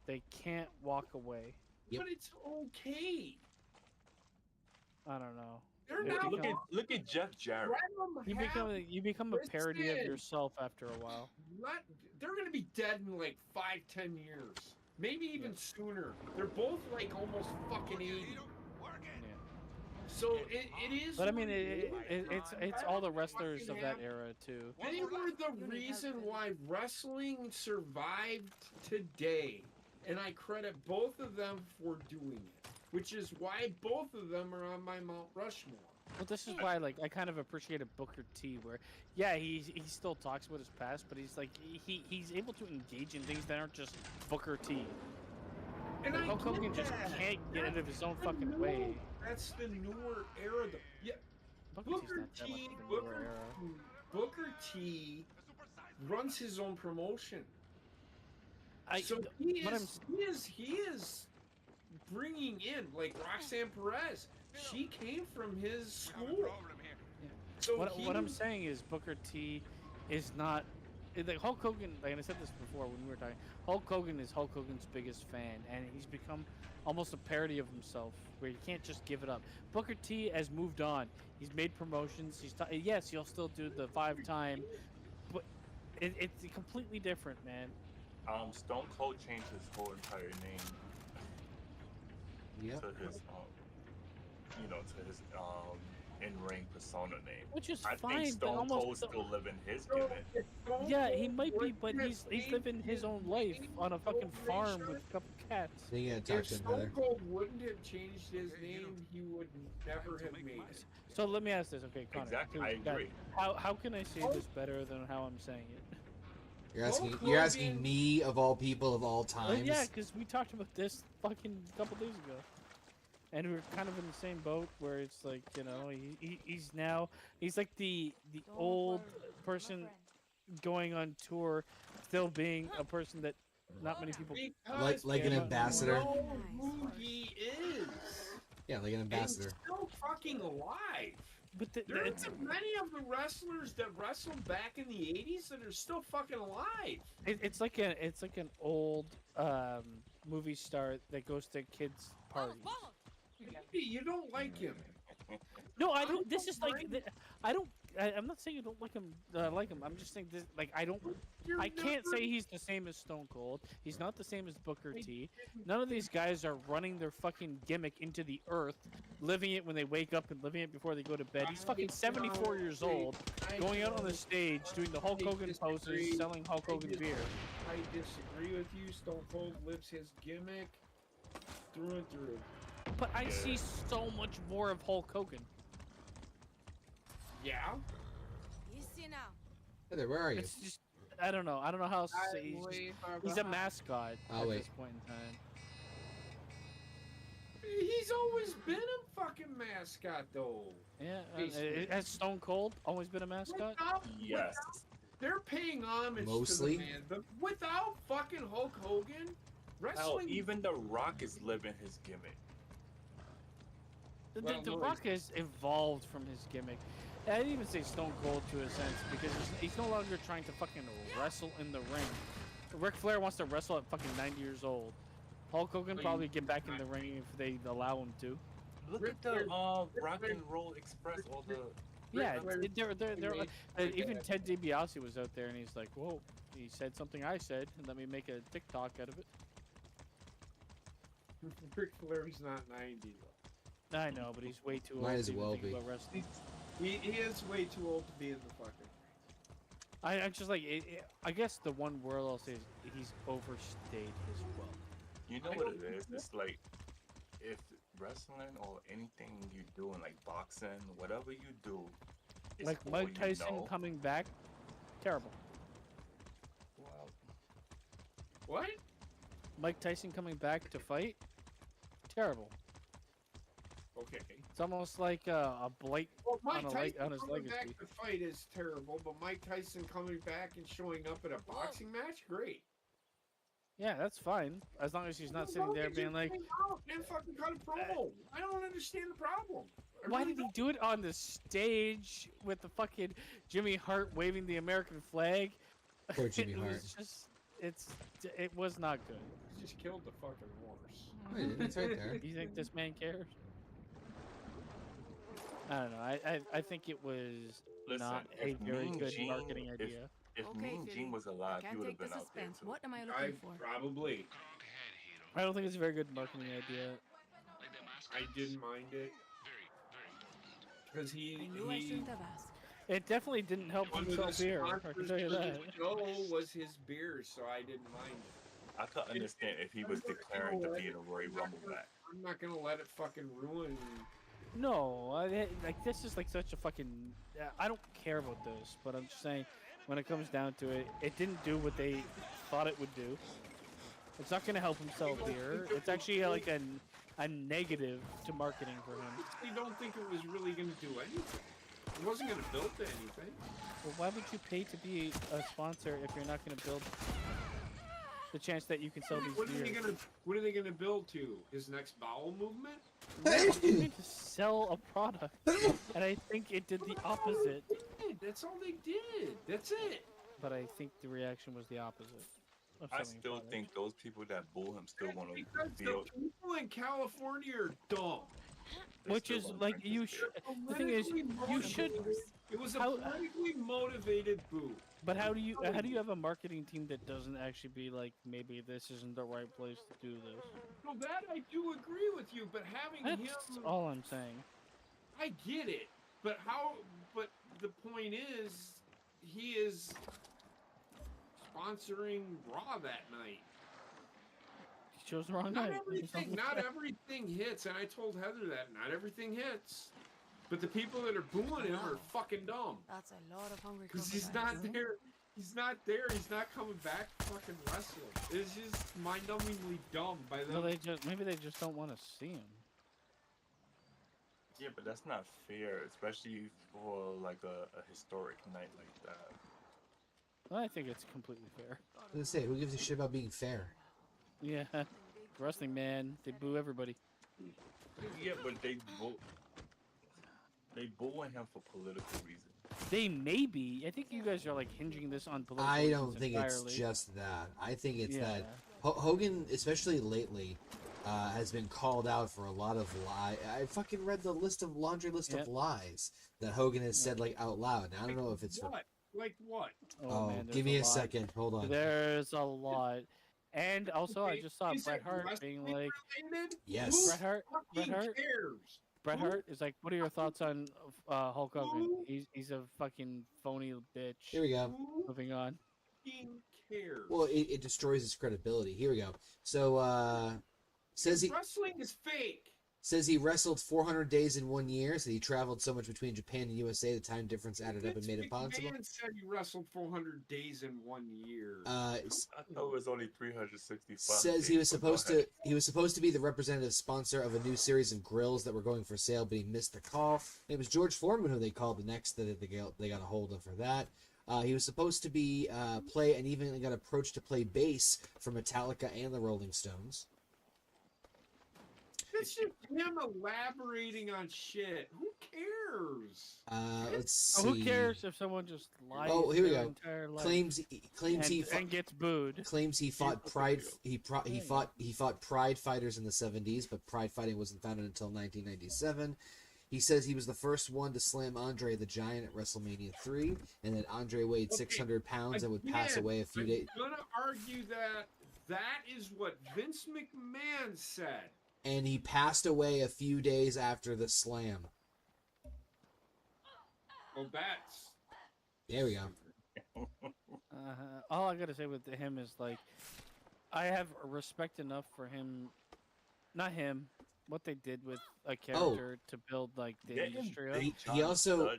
They can't walk away. Yep. But it's okay. I don't know. They're Yeah, not. Look at Jeff Jarrett. Let them have- You become a parody of Listen. yourself after a while. They're gonna be dead in like 5-10 years, maybe even sooner. They're both like almost fucking 80. So it is. But I mean, what it is. it's all the wrestlers of that era too. They were the reason why wrestling survived today, and I credit both of them for doing it. Which is why both of them are on my Mount Rushmore. Well, this is why, like, I kind of appreciated Booker T, where, yeah, he still talks about his past, but he's like, he's able to engage in things that aren't just Booker T. And Like, I Hulk Hogan get just that. can't get out of his own That's the fucking way. newer- That's the newer era. Yeah, Booker T's Booker not that much T. of a newer era. Booker T. runs his own promotion. I, So what I'm he is bringing in like Roxanne Perez. She came from his school. So what I'm saying is Booker T is not like Hulk Hogan. Like I said this before when we were talking. Hulk Hogan is Hulk Hogan's biggest fan, and he's become almost a parody of himself, where you can't just give it up. Booker T has moved on. He's made promotions. Yes, he'll still do the 5-time, but it's completely different, man. Stone Cold changed his whole entire name Yep. to his to his in-ring persona name. Which is I fine, think but Stone almost Cold's still living his gimmick. yeah, he might be, but he's living his own life on a fucking farm with a couple cats. Then you gotta talk If to him, Stone brother. Cold wouldn't have changed his name, he would never have made it. So let me ask this, okay, Connor? Exactly, I please, agree. How can I say this better than how I'm saying it? You're asking me of all people of all Well, times. yeah, because we talked about this fucking couple days ago, and we were kind of in the same boat where it's like, you know, he's like the old person going on tour, still being a person that not many people. Like an ambassador. Know who he is. Yeah, like an ambassador. And he's still fucking alive. But There's many of the wrestlers that wrestled back in the 80s that are still fucking alive. it's like an old movie star that goes to kids' parties. Hey, you don't like him. No, I don't. This is like I don't. I'm not saying you don't like him. I'm just saying this. Like I don't. I can't say he's the same as Stone Cold. He's not the same as Booker T. None of these guys are running their fucking gimmick into the earth, living it when they wake up and living it before they go to bed. He's fucking 74 years old, going out on the stage, doing the Hulk Hogan poses, selling Hulk Hogan beer. I disagree with you. Stone Cold lives his gimmick through and through. But I see so much more of Hulk Hogan. Yeah. Heather, where are you? It's just I don't know. I don't know how else to say. He's a mascot Oh, at wait. this point in time. He's always been a fucking mascot, though. Yeah, Basically. has Stone Cold always been a mascot? Yes. They're paying homage Mostly. to the man. Without fucking Hulk Hogan, Hell, wrestling. even The Rock is living his gimmick. The Rock has evolved from his gimmick. I didn't even say Stone Cold to a sense because he's no longer trying to fucking wrestle in the ring. Ric Flair wants to wrestle at fucking 90 years old. Hulk Hogan probably get back in the ring if they allow him to. Look at the Rock and Roll Express, all the Yeah, they're even Ted DiBiase was out there and he's like, whoa, he said something I said and let me make a TikTok out of it. Ric Flair's not 90 though. I know, but he's way too old Might as to even well think be. about wrestling. He is way too old to be in the fucking. I just like I guess the one word I'll say is he's overstayed his welcome. You know what it is? It's like if wrestling or anything you do in like boxing, whatever you do, it's Like all Mike you Tyson know. coming back, terrible. Well, What? Mike Tyson coming back to fight, terrible. Okay. It's almost like a blight Well, Mike on Tyson his coming back legacy. to fight is terrible, but Mike Tyson coming back and showing up at a boxing match, great. Yeah, that's fine as long as he's not sitting there being like, and fucking cut a promo. I don't understand the problem. why did he do it on the stage with the fucking Jimmy Hart waving the American flag? Poor Jimmy Hart. was just, it was not good. He just killed the fucking horse. Wait, it's right there. You think this man cares? I don't know. I think it was not a very good marketing idea. If Mean Gene was alive, he would have been out there too. What am I looking for? Probably. I don't think it's a very good marketing idea. I didn't mind it. Because I knew I shouldn't have asked. It definitely didn't help him sell beer. I can tell you that. Joe was his beer, so I didn't mind it. I could understand if he was declaring to be in a Royal Rumble match. I'm not gonna let it fucking ruin. No, like this is like such a fucking. I don't care about this, but I'm just saying, when it comes down to it, it didn't do what they thought it would do. It's not gonna help him sell beer. It's actually like a negative to marketing for him. I don't think it was really gonna do anything. It wasn't gonna build to anything. Well, why would you pay to be a sponsor if you're not gonna build the chance that you can sell these beers? What are they gonna build to? His next bowel movement? They're going to sell a product, and I think it did the opposite. That's all they did. That's it. But I think the reaction was the opposite. I still think those people that boo him still want to Because feel. the people in California are dumb. Which is like you should. The thing is, you should. It was a politically motivated boo. But how do you have a marketing team that doesn't actually be like, maybe this isn't the right place to do this? No, that I do agree with you, but having That's him, all I'm saying. I get it. But how? But the point is, he is sponsoring Raw that night. He chose the wrong Not night. not everything hits, and I told Heather that not everything hits. But the people that are booing him are fucking dumb. That's a lot of hungry. Because he's not there. He's not there. He's not coming back to fucking wrestling. It's just mind-numbingly dumb by them. No, maybe they just don't want to see him. Yeah, but that's not fair, especially for like a historic night like that. Well, I think it's completely fair. I was gonna say, who gives a shit about being fair? Yeah, wrestling man, they boo everybody. Yeah, but they booing him for political reasons. They may be. I think you guys are like hinging this on political I don't reasons think entirely. it's just that. I think it's Yeah. that Hogan, especially lately, has been called out for a lot of lies. I fucking read the laundry list of lies that Hogan has said like out loud. Now, I don't know if it's what? Like what? Oh, man, give me a lot. second. Hold on. There's a lot. And also, I just saw Is Bret it Hart being wrestling like, related? Yes. Who Bret Hart, fucking cares? Bret Who Hart is like, what are your thoughts on Hulk Hogan? He's a fucking phony bitch. Here we go. Moving on. fucking cares? Well, it destroys his credibility. Here we go. So, says Wrestling is fake. Says he wrestled 400 days in 1 year, so he traveled so much between Japan and USA, the time difference added up and made it possible. Man said he wrestled 400 days in 1 year. I thought it was only 365. Says he was supposed to be the representative sponsor of a new series of grills that were going for sale, but he missed the call. It was George Foreman who they called the next that they got a hold of for that. He was supposed to be play and even got approached to play bass for Metallica and the Rolling Stones. It's just him elaborating on shit. Who cares? Let's see. Who cares if someone just lies here we their go. entire life Claims and gets booed. Claims he fought Pride. He fought Pride fighters in the 70s, but Pride fighting wasn't founded until 1997. He says he was the first one to slam Andre the Giant at WrestleMania 3, and that Andre weighed 600 pounds and would pass away a few days. I'm gonna argue that is what Vince McMahon said. And he passed away a few days after the slam. Well, that's... There we go. All I gotta say with him is like, I have respect enough for him, not him, what they did with a character to build like the industry up. He also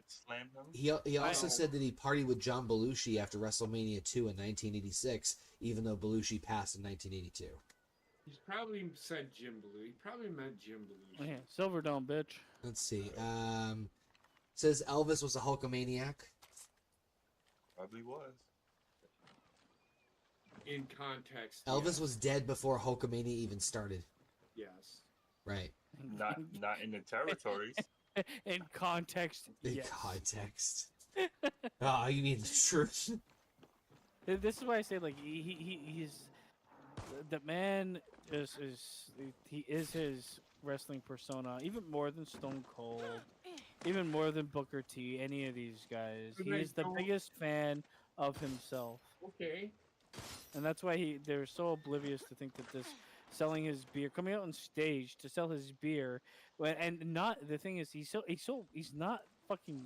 said that he partied with John Belushi after WrestleMania 2 in 1986, even though Belushi passed in 1982. He's probably said Jim Blue. He probably meant Jim Blue. Yeah, Silverdome, bitch. Let's see. Says Elvis was a Hulkamaniac. Probably was. In context, Elvis yes. was dead before Hulkamania even started. Yes. Right. Not in the territories. In context, In yes. context. Oh, you mean the truth? This is why I say like he's the man is he is his wrestling persona even more than Stone Cold, even more than Booker T, any of these guys. He is the biggest fan of himself. Okay. And that's why they're so oblivious to think that this selling his beer, coming out on stage to sell his beer, and not the thing is he's not fucking.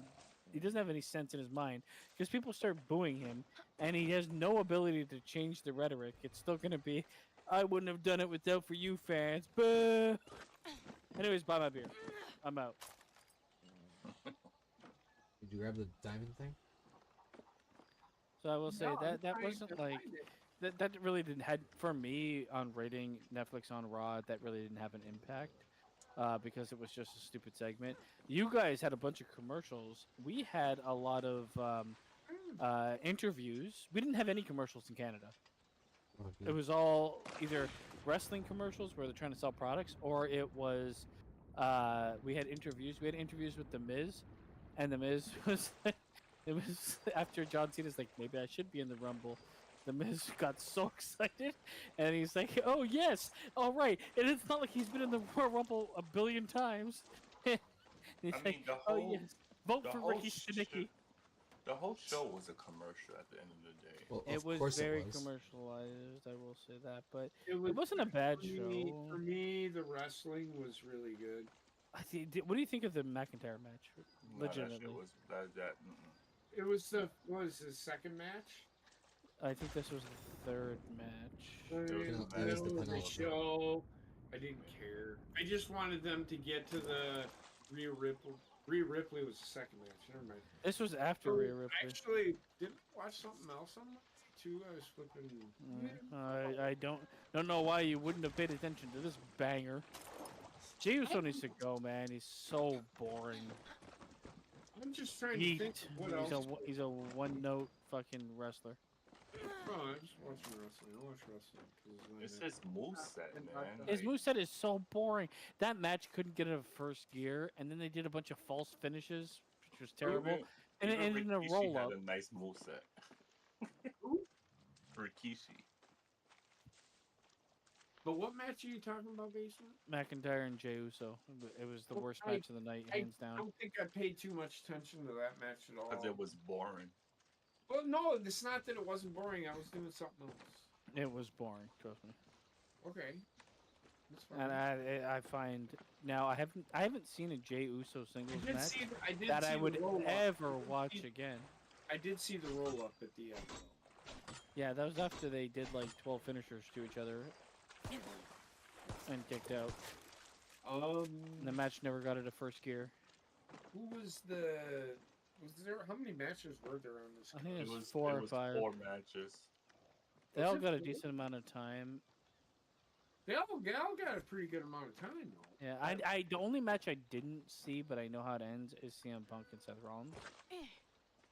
He doesn't have any sense in his mind because people start booing him, and he has no ability to change the rhetoric. It's still gonna be, I wouldn't have done it without for you fans. Boo. Anyways, buy my beer. I'm out. Did you grab the diamond thing? So I will say No, that I'm wasn't trying to like. find it. That really didn't had for me on rating Netflix on Raw. That really didn't have an impact because it was just a stupid segment. You guys had a bunch of commercials. We had a lot of interviews. We didn't have any commercials in Canada. Okay. It was all either wrestling commercials where they're trying to sell products, or it was we had interviews. We had interviews with the Miz, and the Miz was it was after John Cena's like, maybe I should be in the Rumble. The Miz got so excited, and he's like, "Oh yes, all right." And it's not like he's been in the Royal Rumble a billion times. He's I like, mean, the "Oh whole yes, vote the for whole Ricky Stenicki." the whole show was a commercial at the end of the day. Well, It of was course very it was. commercialized, I will say that, but It wasn't a bad for me, show. For me, the wrestling was really good. What do you think of the McIntyre match? No, that shit Legitimately, was that. Mm-mm. It was the second match? I think this was the third match. It was the Middle of the penultimate. show. I didn't care. I just wanted them to get to the Rhea Ripley. Rhea Ripley was the second match. Never mind. This was after Rhea Ripley. Actually, did I watch something else on that too? I was flipping. I don't know why you wouldn't have paid attention to this banger. Jey Uso needs to go, man. He's so boring. I'm just trying to think what else. He's a one-note fucking wrestler. Oh, I'm just watching wrestling. I watch wrestling. 'Cause It's his moveset, man. His moveset is so boring. That match couldn't get out of first gear, and then they did a bunch of false finishes, which was terrible. And it ended in a Rikishi roll-up. had a nice moveset. Who? Rikishi. But what match are you talking about, Basement? McIntyre and Jey Uso. It was the worst match of the night, hands I down. don't think I paid too much attention to that match at all. Because it was boring. Well, no, it's not that it wasn't boring. I was doing something else. It was boring, trust me. Okay. That's fine. And I find now I haven't seen a Jey Uso singles match I did that see I the would roll-up. ever watch again. I did see the roll up at the end. Though. Yeah, that was after they did like 12 finishers to each other and kicked out. And the match never got into first gear. Who was the? Was there? How many matches were there on this? I think It it was was 4 it or was 5. 4 matches. They Was all it got a 4? decent amount of time. They all got a pretty good amount of time though. Yeah, I the only match I didn't see, but I know how it ends, is CM Punk and Seth Rollins.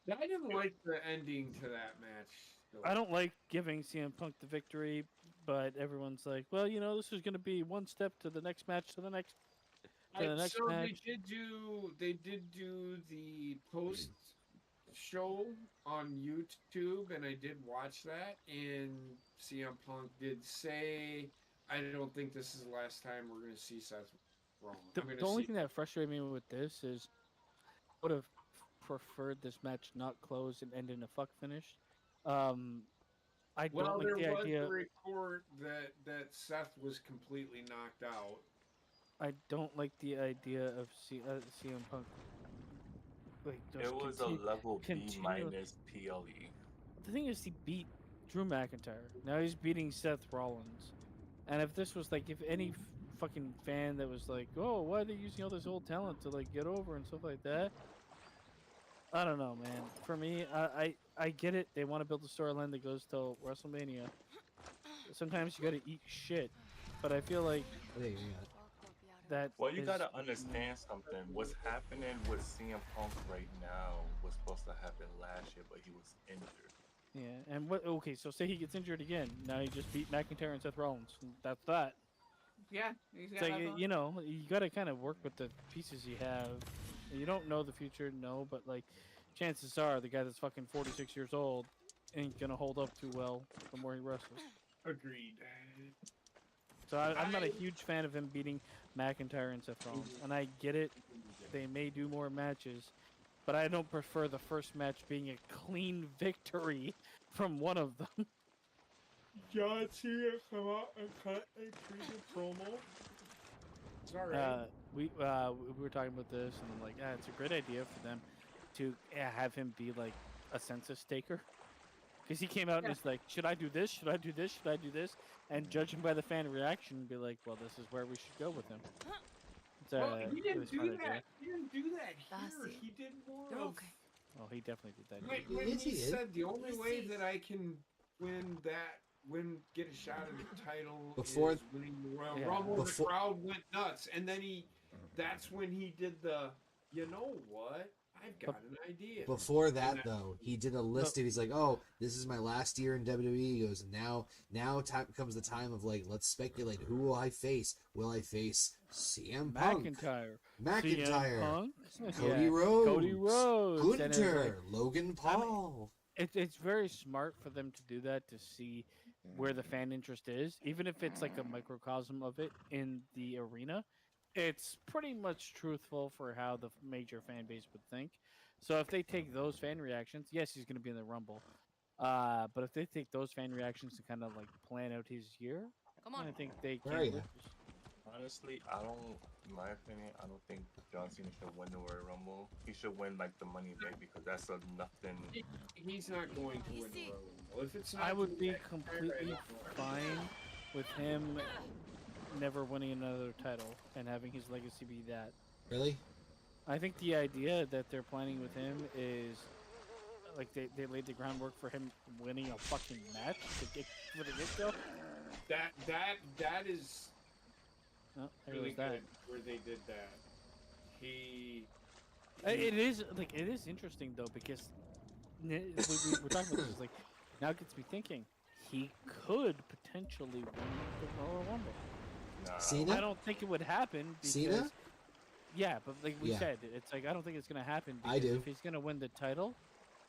I didn't like the ending to that match. Though. I don't like giving CM Punk the victory, but everyone's like, well, you know, this is going to be one step to the next match, to the next match. They did do the post show on YouTube, and I did watch that. And CM Punk did say, "I don't think this is the last time we're going to see Seth Rollins." The only thing that frustrated me with this is I would have preferred this match not close and end in a fuck finish. I don't like the idea. There was a report that Seth was completely knocked out. I don't like the idea of CM Punk. Like, It was a level B minus PLE. The thing is, he beat Drew McIntyre. Now he's beating Seth Rollins. And if this was like, if any fucking fan that was like, oh, why are they using all this old talent to like get over and stuff like that? I don't know, man. For me, I get it. They want to build a storyline that goes till WrestleMania. Sometimes you gotta eat shit. but I feel like There you go. that. Well, you is- gotta understand something. What's happening with CM Punk right now was supposed to happen last year, but he was injured. Yeah, and what? Okay, so say he gets injured again. Now he just beat McIntyre and Seth Rollins. And that's that. Yeah, he's It's got like, that. you know, you got to kind of work with the pieces you have. You don't know the future, no, but like, chances are the guy that's fucking 46 years old ain't gonna hold up too well the more he wrestles. Agreed. So I'm not a huge fan of him beating McIntyre and Seth Rollins, and I get it. They may do more matches, but I don't prefer the first match being a clean victory from one of them. John Cena come out and cut a pretty good promo. It's all right. We were talking about this, and I'm like, it's a great idea for them to have him be like a census taker. Because he came out and he's like, should I do this? Should I do this? Should I do this? And judging by the fan reaction, be like, well, this is where we should go with him. Well, he it didn't was do fun that. idea. He didn't do that here. He did more You're of. okay. Oh, he definitely did that. When Yes, he he did. said the only way that I can get a shot at the title Before- is winning the Royal Yeah. Rumble, Before- the crowd went nuts, and then that's when he did the, you know what? I've got an idea. Before that, though, he did a list of. He's like, "Oh, this is my last year in WWE." He goes, "Now time comes the time of like, let's speculate. Who will I face? Will I face CM Punk, McIntyre. McIntyre, CM Punk? Cody Yeah. Rhodes, Cody Rhodes. And it's Gunter, like- Logan Paul?" It's very smart for them to do that to see where the fan interest is, even if it's like a microcosm of it in the arena. It's pretty much truthful for how the major fan base would think. So if they take those fan reactions, yes, he's going to be in the Rumble. But if they take those fan reactions to kind of like plan out his year, Come I on. think they Where can. are ya? Honestly, in my opinion, I don't think John Cena should win the Royal Rumble. He should win like the Money in the Bank because that's a nothing. He's not going to win the Royal Rumble. If it's not, I would be McIntyre, I completely don't fine with him never winning another title and having his legacy be that. Really? I think the idea that they're planning with him is like they laid the groundwork for him winning a fucking match to get for the get-go. That is Oh, there really was that. good where they did that. It is interesting though because we're talking about this like now it gets me thinking he could potentially win the Royal Rumble. Nah, Cena? I don't think it would happen because Cena? yeah, but like we Yeah. said, it's like I don't think it's gonna happen because I do. if he's gonna win the title,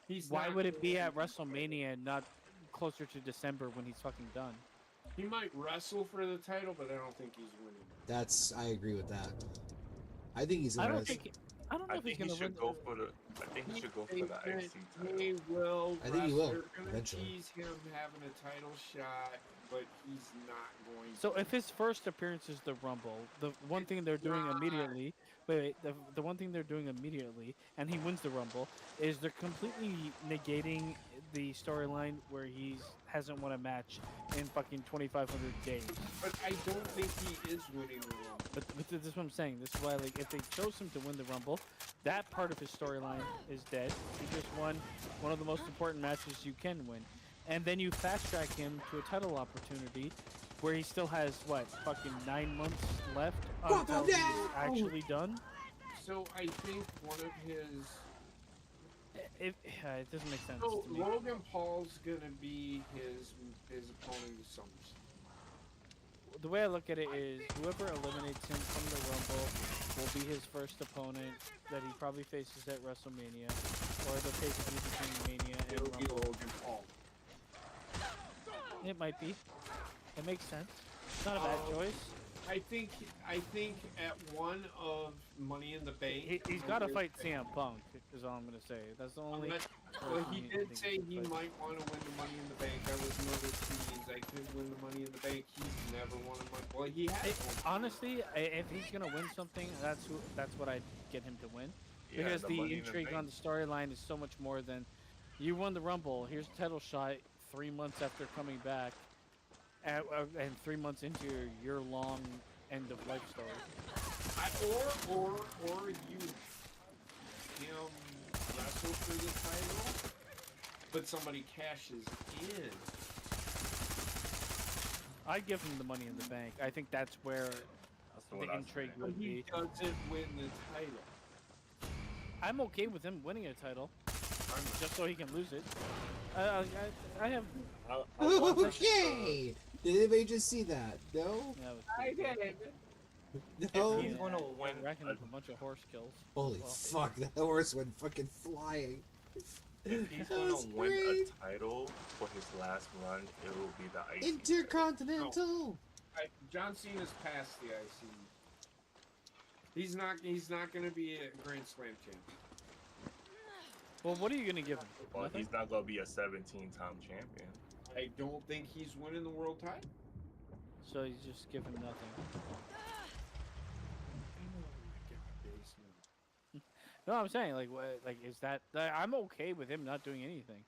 He's why not would it gonna be win. at WrestleMania and not closer to December when he's fucking done? He might wrestle for the title, but I don't think he's winning. I agree with that. I think he's I gonna. don't know I if he's think he gonna win. should go for the. I think he should go for the IC title. He will. I think he will, They're gonna eventually. tease him having a title shot, but he's not going. So to. if his first appearance is the Rumble, the one thing they're doing not. immediately, the one thing they're doing immediately, and he wins the Rumble, is they're completely negating the storyline where he hasn't won a match in fucking 2,500 days. But I don't think he is winning the Rumble. But this is what I'm saying. This is why, like, if they chose him to win the Rumble, that part of his storyline is dead. He just won one of the most important matches you can win. And then you fast track him to a title opportunity where he still has, what, fucking 9 months left until he's actually done? So I think one of his. It doesn't make sense So to me. Logan Paul's gonna be his opponent in SummerSlam. The way I look at it is whoever eliminates him from the Rumble will be his first opponent that he probably faces at WrestleMania, or the pay-per-view between Mania and It'll be Rumble. Logan Paul. It might be. It makes sense. It's not a bad choice. I think at one of Money in the Bank. He's got to fight CM Punk, is all I'm going to say. That's the only... Well, he person did think say he fight. might want to win the Money in the Bank. That was another tease. I could win the Money in the Bank. He's never won a Money. Well, he has. Honestly, if he's going to win something, that's what I'd get him to win. Yeah, Because the Money in intrigue Bank. on the storyline is so much more than you won the Rumble. Here's a title shot 3 months after coming back, and 3 months into your year-long end-of-life story. Or you him wrestle for the title, but somebody cashes in. I'd give him the Money in the Bank. I think that's where That's the what I intrigue said. But would he be. doesn't win the title. I'm okay with him winning a title, I'm not. just so he can lose it. I have. I want this, Okay. Did anybody just see that? No. Yeah, it was I pretty good. did. No. He's gonna win Racking a- up a bunch of horse kills. Holy Well, fuck! That horse went fucking flying. If he's That gonna was win great. a title for his last run, it will be the IC. Intercontinental. John Cena's past the IC. He's not going to be a Grand Slam champ. Well, what are you gonna give him? Well, Nothing? he's not gonna be a 17-time champion. I don't think he's winning the world title. So you just give him nothing. No, I'm saying like, like is that? I'm okay with him not doing anything,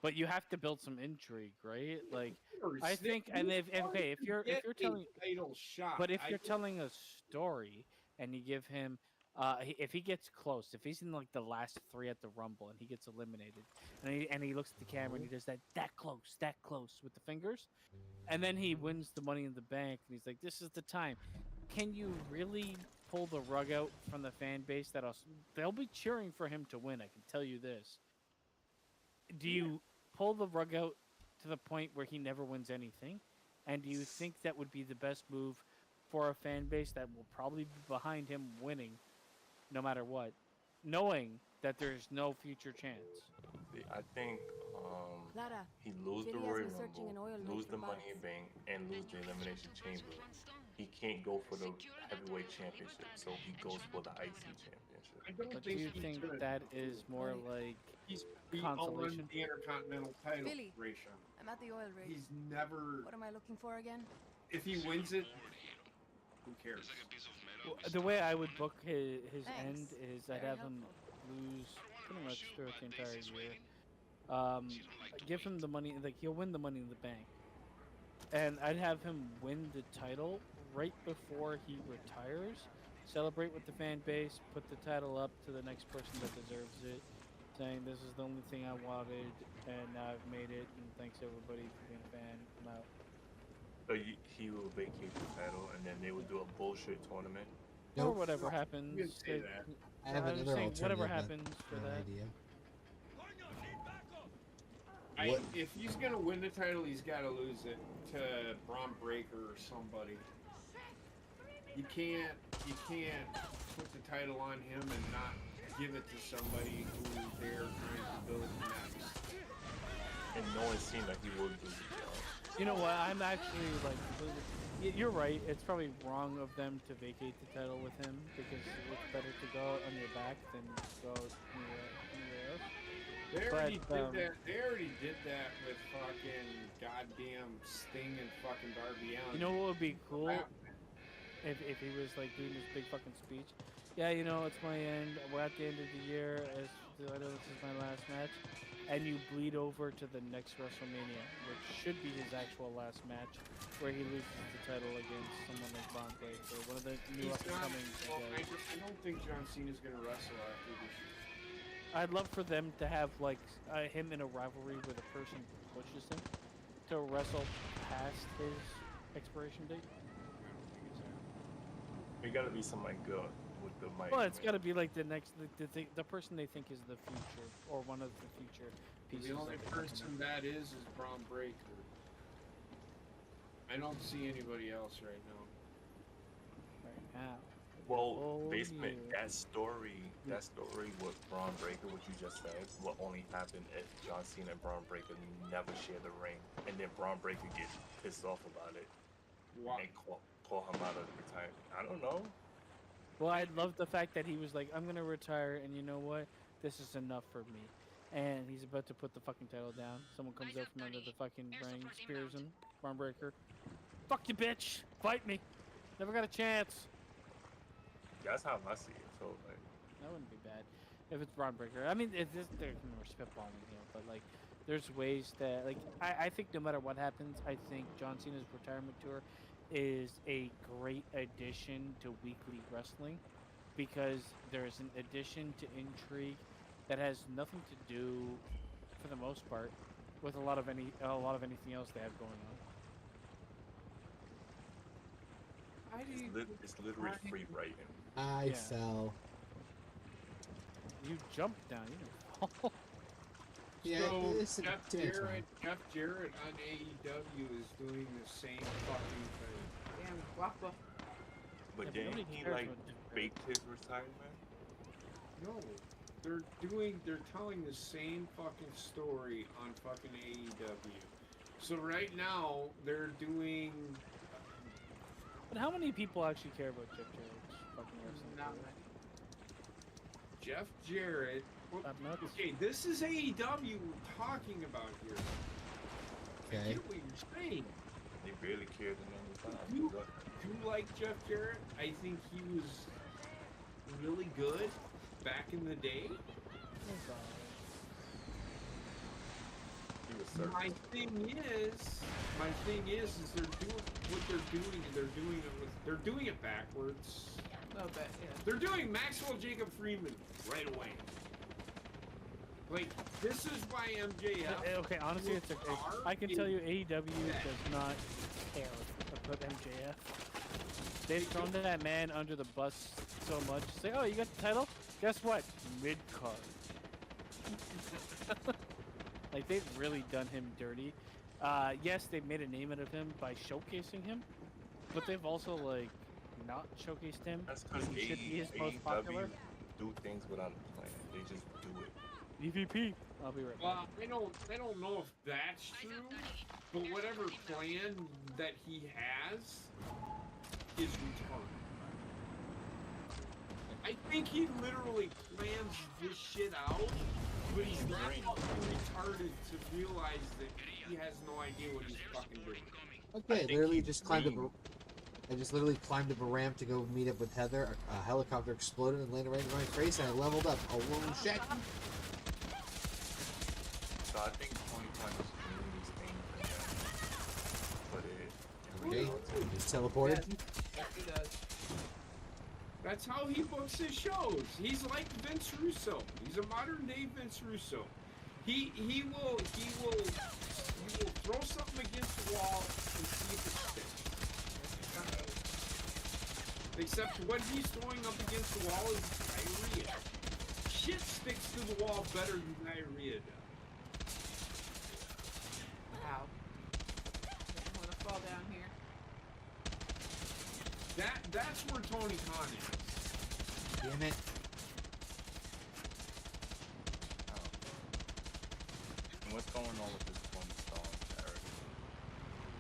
but you have to build some intrigue, right? Like, I think, and if you're telling, title shot, but if you're telling a story and you give him, if he gets close, if he's in like the last 3 at the Rumble and he gets eliminated, and he looks at the camera and he does that close with the fingers, and then he wins the Money in the Bank and he's like, this is the time. Can you really pull the rug out from the fan base they'll be cheering for him to win? I can tell you this. Do you pull the rug out to the point where he never wins anything? And do you think that would be the best move for a fan base that will probably be behind him winning no matter what, knowing that there's no future chance? I think Lara, he lose the Diddy has Royal been searching an Rumble, oil lose rig the for Money in parts. Bank, and lose the Elimination Chamber. He can't go for the heavyweight championship, so he goes for the IC championship. I don't But do think you he's think gonna, that is more like he's on consolation? the Intercontinental title, Billy. Rayshawn. I'm at the oil rig. He's never. What am I looking for again? If he wins it, who cares? the way I would book his Thanks. end is I'd Very have him helpful. lose pretty much throughout the entire year. Give him the money, like he'll win the Money in the Bank, and I'd have him win the title right before he retires. Celebrate with the fan base, put the title up to the next person that deserves it, saying this is the only thing I wanted, and now I've made it, and thanks everybody for being a fan. I'm out. So he will vacate the title, and then they will do a bullshit tournament. Or Nope. whatever happens. You can say it- that. I have I'm just another saying, whatever alternative, happens for no that. idea. I, What- if he's gonna win the title, he's got to lose it to Braun Breaker or somebody. You can't put the title on him and not give it to somebody who they're trying to build next. And no one seemed like he would do the job. You know what? I'm actually like completely. You're right. It's probably wrong of them to vacate the title with him because it's better to go on your back than go anywhere else. They already But, did that. They already did that with fucking goddamn Sting and fucking Darby Allin. You know what would be cool if he was like doing this big fucking speech? Yeah, you know, it's my end. We're at the end of the year. I know this is my last match, and you bleed over to the next WrestleMania, which should be his actual last match, where he loses the title against someone like Braun Breaker, one of the new He's not. up-and-coming Well, guys. I don't think John Cena's gonna wrestle after this year. I'd love for them to have like him in a rivalry with a person who pushes him to wrestle past his expiration date. It gotta be somebody good with the mic. Well, it's got to be like the next, the person they think is the future or one of the future pieces. The only of the person company. that is Braun Breaker. I don't see anybody else right now. Right now. Well, Oh, basement. yeah. That story with Braun Breaker, what you just said, will only happen if John Cena and Braun Breaker never share the ring, and then Braun Breaker gets pissed off about it Why? and call him out of retirement. I don't know. Well, I love the fact that he was like, "I'm gonna retire, and you know what? This is enough for me." And he's about to put the fucking title down. Someone comes out from under the fucking ring, spears him. Braun Breaker. Fuck you, bitch! Fight me. Never got a chance. That's how I see it. So like, That wouldn't be bad if it's Braun Breaker. I mean, they're more spitballing here, but like, there's ways that like I think no matter what happens, I think John Cena's retirement tour is a great addition to weekly wrestling because there's an addition to intrigue that has nothing to do, for the most part, with a lot of anything else they have going on. Why do you? It's literally free writing. I Yeah. fell. You jumped down. You didn't fall. Yeah, So it's a Jeff tomato. Jarrett on AEW is doing the same fucking thing. Damn, Guapa. But Yeah, didn't nobody he cares like about Jeff Jarrett. faked his retirement? No, they're telling the same fucking story on fucking AEW. So right now they're doing. But how many people actually care about Jeff Jarrett's fucking wrestling? Not career? many. Jeff Jarrett. Not nuts. Okay, this is AEW we're talking about here. I Okay. get what you're saying. They barely cared in any You- time. Do like Jeff Jarrett? I think he was really good back in the day. That's all right. He was certain. My thing is they're doing what they're doing, and they're doing it backwards. No bet. Yeah. They're doing Maxwell Jacob Freeman right away. Like, this is why MJF. Okay, honestly, it's okay. I can tell you AEW does not care about MJF. They've thrown that man under the bus so much. Say, oh, you got the title? Guess what? Mid-card. Like, they've really done him dirty. Yes, they've made a name out of him by showcasing him, but they've also, like, not showcased him. That's because He should be his most popular. do things without a plan. They just do it. EVP. I'll be right back. Well, I don't know if that's true, but whatever plan that he has is retarded. I think he literally plans this shit out, but he's not fucking retarded to realize that he has no idea what he's fucking doing. Okay, think literally he's just climbed up. green. I just literally climbed up a ramp to go meet up with Heather. A helicopter exploded and landed right in my face, and I leveled up. A lone check. So I think Tony Khan is doing these things and then put it. Okay, just teleported. Yes, he does. That's how he books his shows. He's like Vince Russo. He's a modern day Vince Russo. He will throw something against the wall and see if it sticks. Except what he's throwing up against the wall is diarrhea. Shit sticks to the wall better than diarrhea does. Wow. Didn't want to fall down here. That's where Tony Khan is. Damn it. And what's going on with this Tony Storm character?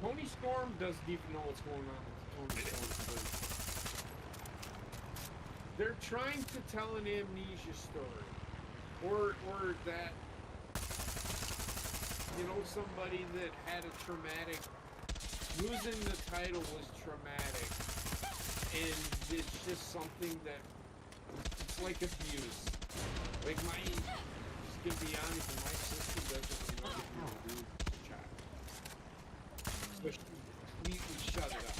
Tony Storm doesn't even know what's going on with Tony Storm. They're trying to tell an amnesia story, or that, you know, somebody that had a traumatic, losing the title was traumatic, and it's just something that, it's like abuse. Like just gonna be honest, my sister doesn't know what to do with the child. So she completely shut it up.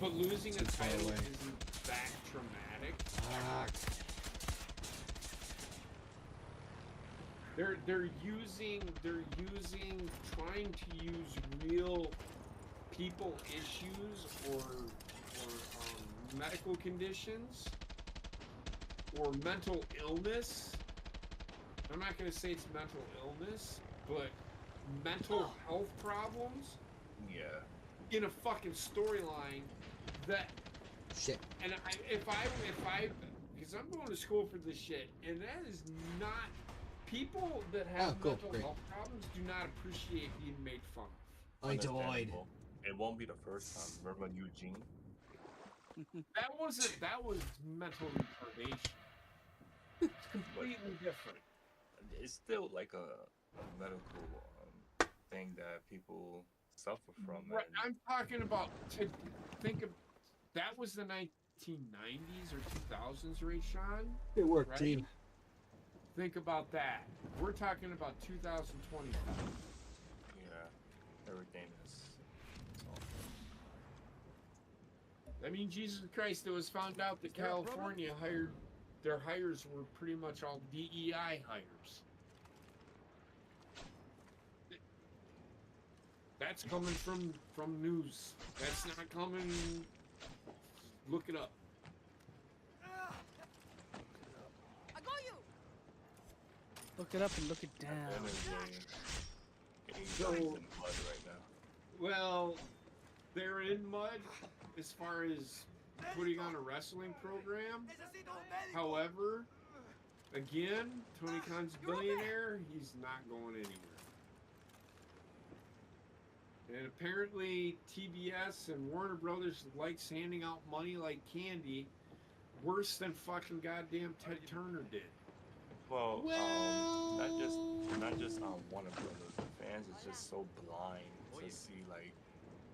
But losing a Too far title away. isn't that traumatic. Ah, They're trying to use real people issues or medical conditions or mental illness. I'm not gonna say it's mental illness, but mental health problems Yeah. in a fucking storyline that. shit. And if I, because I'm going to school for this shit, and that is not, people that have cool, mental great. health problems do not appreciate being made fun of. I died. Understandable. It won't be the first time. Remember Eugene? That was mental retardation. It's completely different. It's still like a medical thing that people suffer from. Right, and I'm talking about, that was the 1990s or 2000s, right, Sean? It worked, Right? team. Think about that. We're talking about 2025. yeah, everything is. I mean, Jesus Christ, it was found out that California their hires were pretty much all DEI hires. That's coming from news. That's not coming. Look it up. I got you. Look it up and look it down. So- in mud right now. Well, they're in mud as far as putting on a wrestling program. However, again, Tony Khan's a billionaire. He's not going anywhere. And apparently, TBS and Warner Brothers likes handing out money like candy, worse than fucking goddamn Ted Turner did. Well, not just Warner Brothers. The fans is just so blind to see like.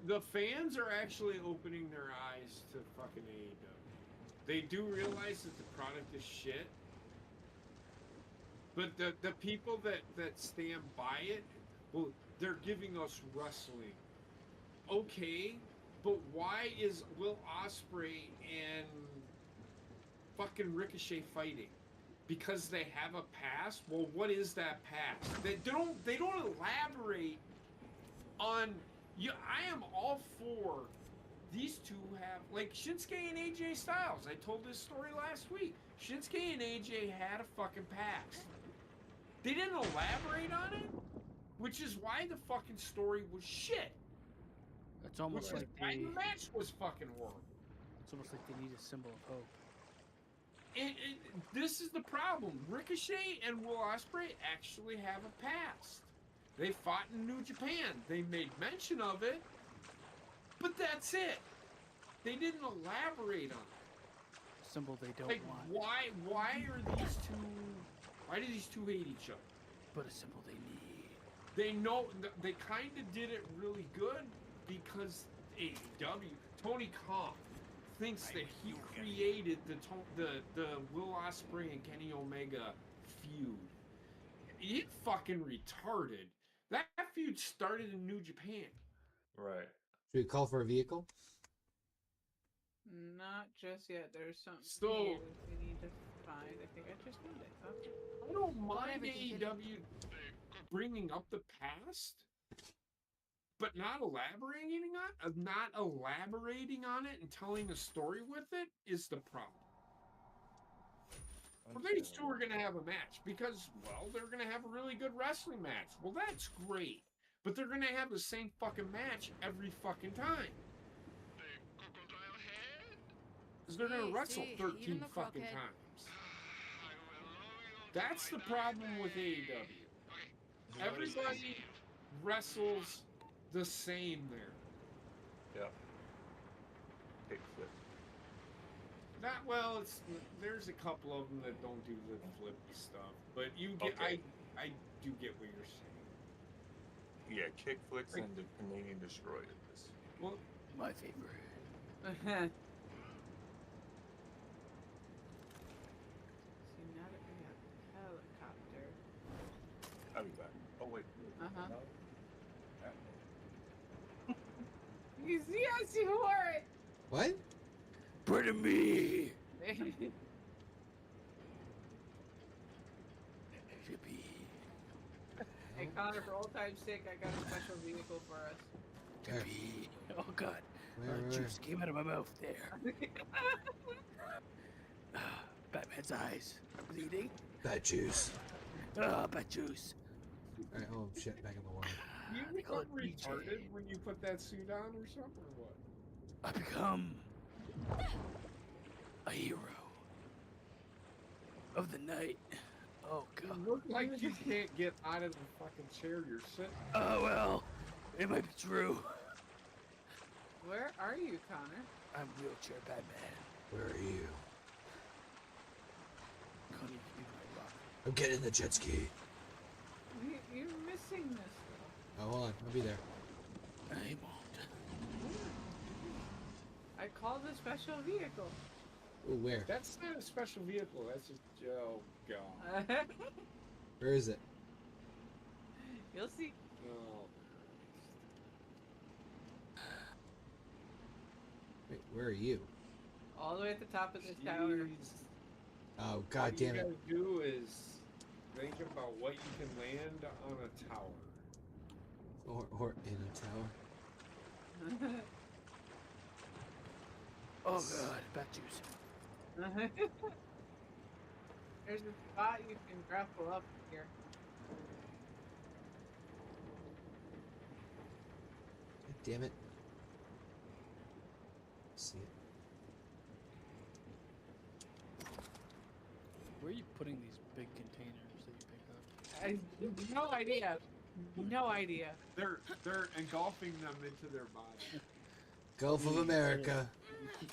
The fans are actually opening their eyes to fucking AEW. They do realize that the product is shit. But the people that stand by it, well, they're giving us wrestling. Okay, but why is Will Ospreay and fucking Ricochet fighting? Because they have a past? Well, what is that past? They don't elaborate on. I am all for these two have, like Shinsuke and AJ Styles. I told this story last week. Shinsuke and AJ had a fucking past. They didn't elaborate on it, which is why the fucking story was shit. It's almost Which like is why the match was fucking horrible. it's almost like they need a symbol of hope. This is the problem. Ricochet and Will Ospreay actually have a past. They fought in New Japan. They made mention of it, but that's it. They didn't elaborate on it. Symbol they don't Like, want, why are these two? Why do these two hate each other? but a symbol they need. They know they kind of did it really good because AEW, Tony Khan, thinks that he created the Will Ospreay and Kenny Omega feud. He fucking retarded. That feud started in New Japan. Right. Should we call for a vehicle? Not just yet. There's something So- here we need to find. I think I just found it. Okay. I don't mind Whatever, continue. AEW bringing up the past, but not elaborating on it and telling a story with it is the problem. Well, these two are going to have a match because, well, they're going to have a really good wrestling match. Well, that's great. But they're going to have the same fucking match every fucking time. Because they're going to wrestle See, 13 even the fucking crockhead. times. That's the problem with AEW. Everybody wrestles the same there. Yep. Kickflip. There's a couple of them that don't do the flip stuff, but you get, Okay. I do get what you're saying. Yeah, kickflips and the Canadian Destroyers. Well, My favorite. See, now that we have a helicopter. I'll be back. Oh wait. Uh-huh. No. You see us, you wore What? Bring me. it! Hey Connor, for old time's sake, I got a special vehicle for us. Where? Oh god, Where? juice came out of my mouth there. Batman's eyes are bleeding. Bad juice. Bad juice. Alright, oh shit, back in the water. you They call become it BJ. retarded when you put that suit on or something, or what? I become a hero of the night. Oh You god. look like you can't get out of the fucking chair you're sitting. Oh well, it might be true. Where are you, Connor? I'm wheelchair Batman. Where are you? Connie, you be my rock. I'm getting the jet ski. You're missing this. Oh, hold on, I'll be there. I won't. I called a special vehicle. Ooh, where? That's not a special vehicle. That's just oh god. Where is it? You'll see. Oh. Wait, where are you? All the way at the top of this tower. Jeez. Oh, god damn What it. you gotta do is think about what you can land on a tower. Or in a tower. Oh god, bat juice. There's a spot you can grapple up here. God damn it. See it. Where are you putting these big containers that you pick up? I no idea. No idea. They're engulfing them into their body. Gulf of America.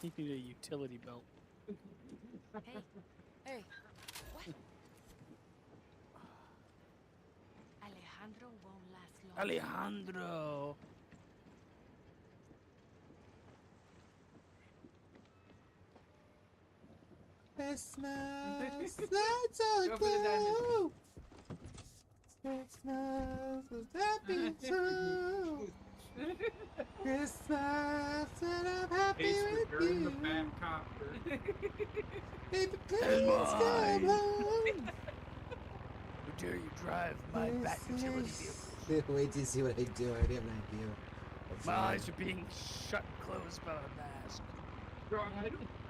You need a utility belt. Hey, what? Alejandro won't last long. Alejandro! Christmas, let's all Go for the diamond. Christmas is happy too. Christmas, and I'm happy Ace, with you're in the you. back copter. Baby, please come home. How dare you drive my back utility vehicle? Wait till you see what I do. I already have an idea. My eyes are being shut closed by a mask. Bro, I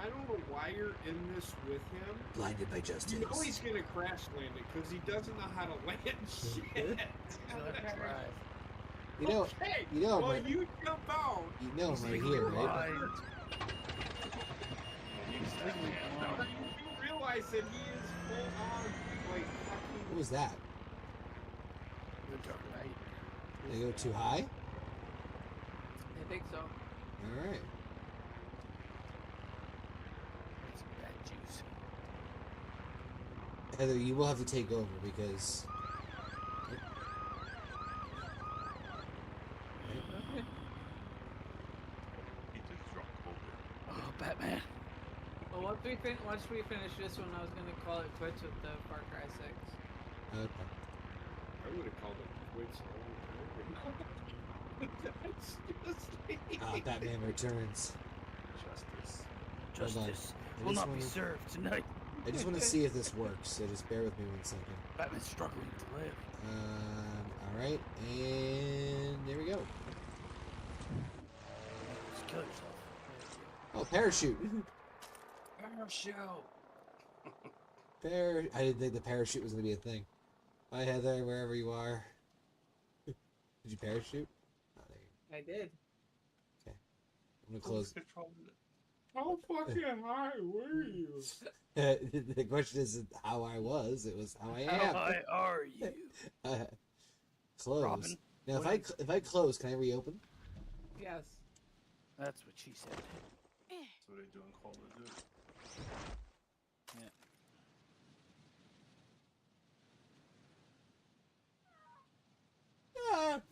don't know why you're in this with him. Blinded by justice. You know he's gonna crash land it because he doesn't know how to land shit. You know, okay. you know, well, I'm right, you jump out. you know I'm right here, right? You realize that he is full on like fucking. What was that? Did I go too high? I think so. All right. It's bad juice. Heather, you will have to take over because. He just dropped over. Oh, Batman. Well, once we finish this one, I was gonna call it quits with the Far Cry 6. Okay. I would have called it quits a long time ago. That's just Batman Returns. Justice. Hold on. Justice I will just not be wanna- served tonight. I just want to see if this works, so just bear with me 1 second. Batman's struggling to live. Alright, and there we go. Just kill yourself. Oh, parachute! Parachute. I didn't think the parachute was going to be a thing. Hi, Heather, wherever you are. Did you parachute? Oh, there you I did. go. I'm going to close. How fucking high were you? The question isn't how I was, it was how I How am. high are you? Close. Robin, Now, what if I close, can I reopen? Yes. That's what she said. That's what they do in Call of Duty.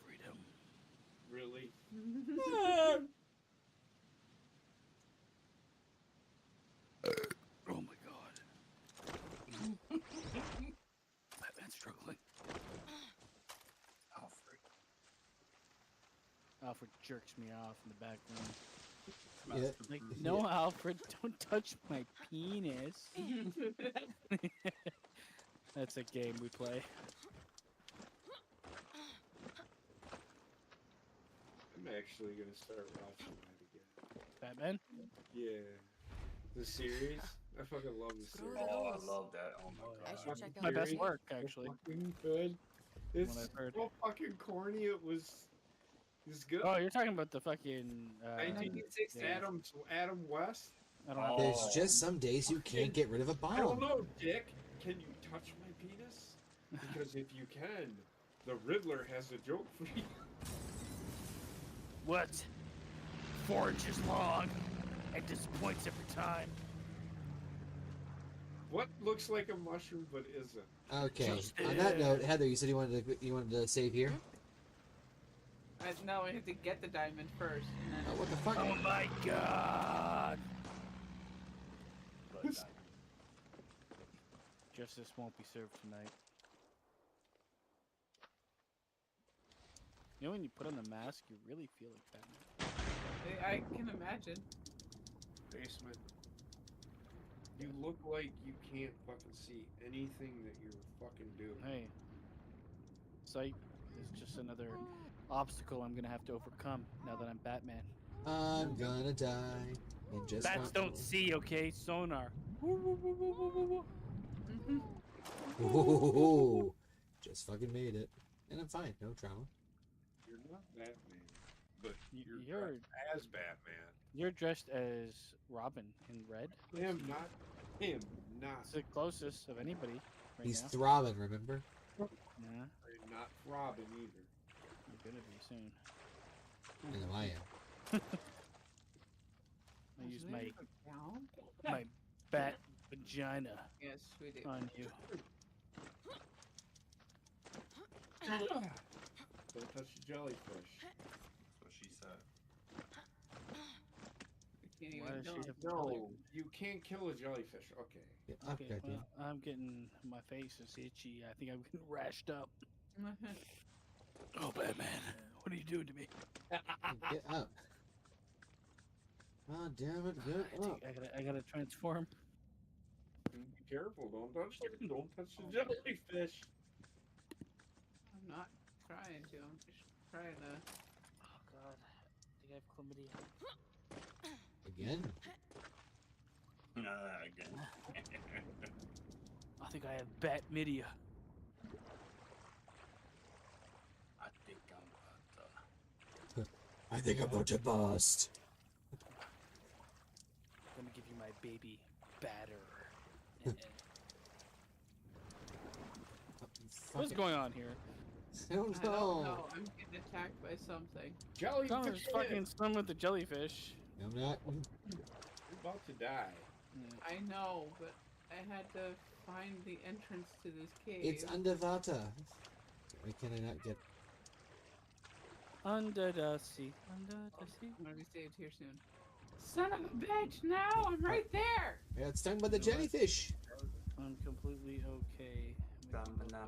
Freedom. Really? Oh my god. Batman's struggling. Alfred. Alfred jerks me off in the back room. Yeah. Like, no, Alfred, don't touch my penis. That's a game we play. I'm actually gonna start watching that again. Batman? Yeah. The series? I fucking love the series. Oh, I love that. Oh my I god. should check out My best Series? work, So actually. fucking good. It's I've heard. so fucking corny. It's good. Oh, you're talking about the fucking. 1960. Adam West. I don't know. Oh. There's just some days you can't get rid of a I don't bomb. know, Dick. Can you touch my penis? Because if you can, the Riddler has a joke for you. What? 4 inches long and disappoints every time. What looks like a mushroom but isn't? Okay. Just On that it. note, Heather, you said you wanted to save here. No, we have to get the diamond first. And then Oh, what the fuck? Oh my god! Blood diamond. Justice won't be served tonight. You know when you put on the mask, you really feel like Batman. I can imagine. Basement. You look like you can't fucking see anything that you're fucking doing. Hey, sight is just another obstacle I'm gonna have to overcome now that I'm Batman. I'm gonna die in just Bats one. don't see, okay? Sonar. Ooh, just fucking made it, and I'm fine. No trauma. You're not Batman, but you're You're as Batman. you're dressed as Robin in red. I am not him. Not. It's the closest of anybody right He's now. throbbing. Remember? Yeah, I'm not Robin either. I'm gonna be soon. I know I am. I use Isn't my it down? my bat vagina Yes, we do. on you. Don't touch the jellyfish. That's what she said. We can't Why even does kill she him. have to No, you can't kill a jellyfish. Okay. Get up, Okay, goddamn. well, I'm getting my face is itchy. I think I'm getting rashed up. Oh, Batman, what are you doing to me? Get up. Oh damn it! Get up. I gotta transform. Be careful. Don't touch the jellyfish. I'm not trying to. I'm just trying to. Oh God, I think I have chlamydia. Again? Again. I think I have bat media. I think I'm I think I'm about to bust. Let me give you my baby batter. What's Fucking- going on here? I don't I don't know. know. I'm getting attacked by something. Jellyfish. Connor's fucking swimming with the jellyfish. I'm not. You're about to die. I know, but I had to find the entrance to this cave. It's underwater. Why can I not get? Under the sea. Under the sea. I'm gonna be saved here soon. Son of a bitch! Now I'm right there. I got stung by the You know what? jellyfish. I'm completely okay. Salmonella.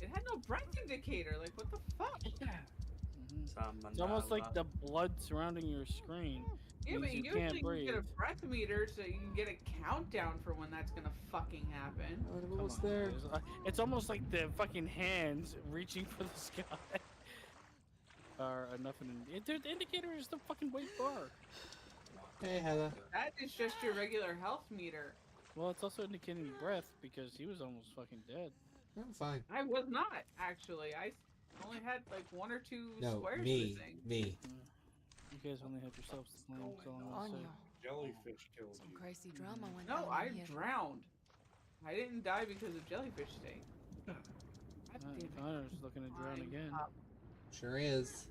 It had no breath indicator. Like what the fuck? Mhm. It's almost like the blood surrounding your screen. Yeah, but means you usually can't you breathe. get a breath meter so you can get a countdown for when that's gonna fucking happen. Oh, I'm Come almost on, there. guys. It's almost like the fucking hands reaching for the sky are enough. The indicator is the fucking white bar. Hey Heather. That is just your regular health meter. Well, it's also indicating breath because he was almost fucking dead. I'm fine. I was not actually. I only had like 1 or 2 No, squares me, missing. me. You guys only have yourselves to blame. That's all I'm gonna say. Jellyfish killed Some you. crazy drama went No, down I here. drowned. I didn't die because of jellyfish sting. God damn it. Connor's looking to drown Fine. again. Sure is.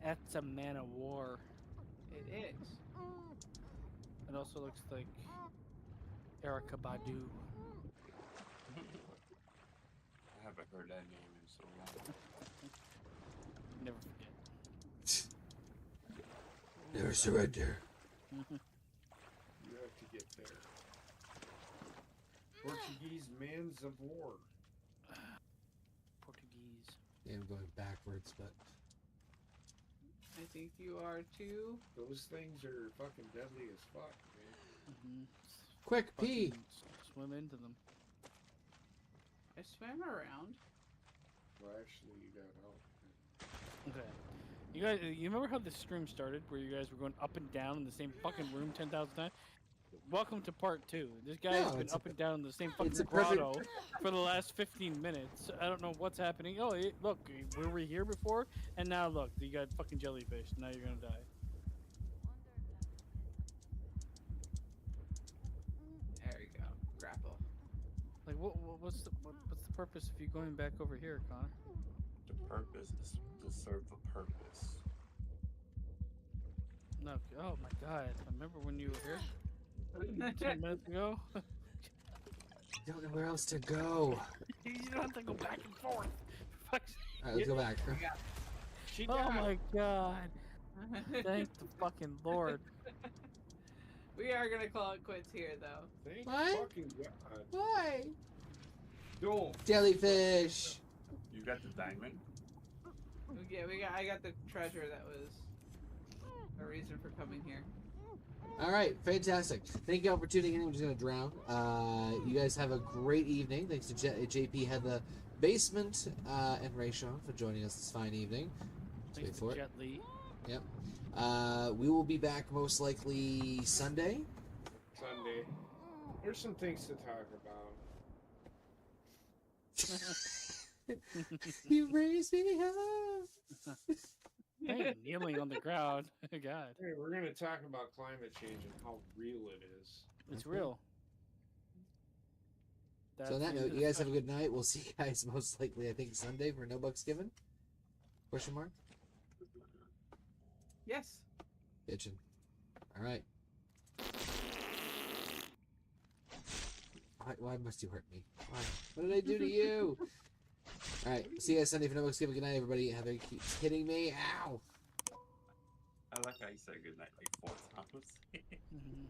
That's a man of war. It is. It also looks like Erica Badu. I haven't heard that name in so long. Never forget. Never surrender. You have to get there. Portuguese mans of war. Portuguese. Yeah, I'm going backwards, but I think you are too. Those things are fucking deadly as fuck, man. Mm-hmm. quick pee. Swim into them. I swam around. Well, actually, you got out. Okay. You guys, you remember how this stream started, where you guys were going up and down in the same fucking room 10,000 times? Welcome to part 2. This guy's No, been it's up and down in the same fucking it's a perfect- grotto for the last 15 minutes. I don't know what's happening. Oh, look, were we here before? And now look, you got fucking jellyfish. Now you're gonna die. There we go. Grapple. Like, what's the purpose of you going back over here, Connor? The purpose is to serve a purpose. No. Oh my God! Remember when you were here 10 minutes ago? I don't know where else to go. You don't have to go back and forth. For fuck's sake. Alright, let's go back. She Oh died. my God! Thank the fucking Lord. We are gonna call it quits here, though. Thank What? fucking God. Why? Don't. Jellyfish. You got the diamond? Yeah, I got the treasure that was a reason for coming here. All right, fantastic. Thank you all for tuning in. I'm just gonna drown. You guys have a great evening. Thanks to JP had the basement and Rayshawn for joining us this fine evening. Let's Thanks wait to for it. Jet Li. Yep. We will be back most likely Sunday. Sunday. There's some things to talk about. You raise me up. Hey, kneeling on the ground. God, Hey, we're gonna talk about climate change and how real it is. it's Okay. real. So on that note, you guys have a good night. We'll see you guys most likely, I think, Sunday for No Bucks Given? Question mark? Yes. Bitchin'. All right. Why must you hurt me? Why? What did I do to you? All right. See you guys Sunday for No Bucks Given. Good night, everybody. Heather keeps hitting me. Ow. I like how you said good night like 4 times. Mhm.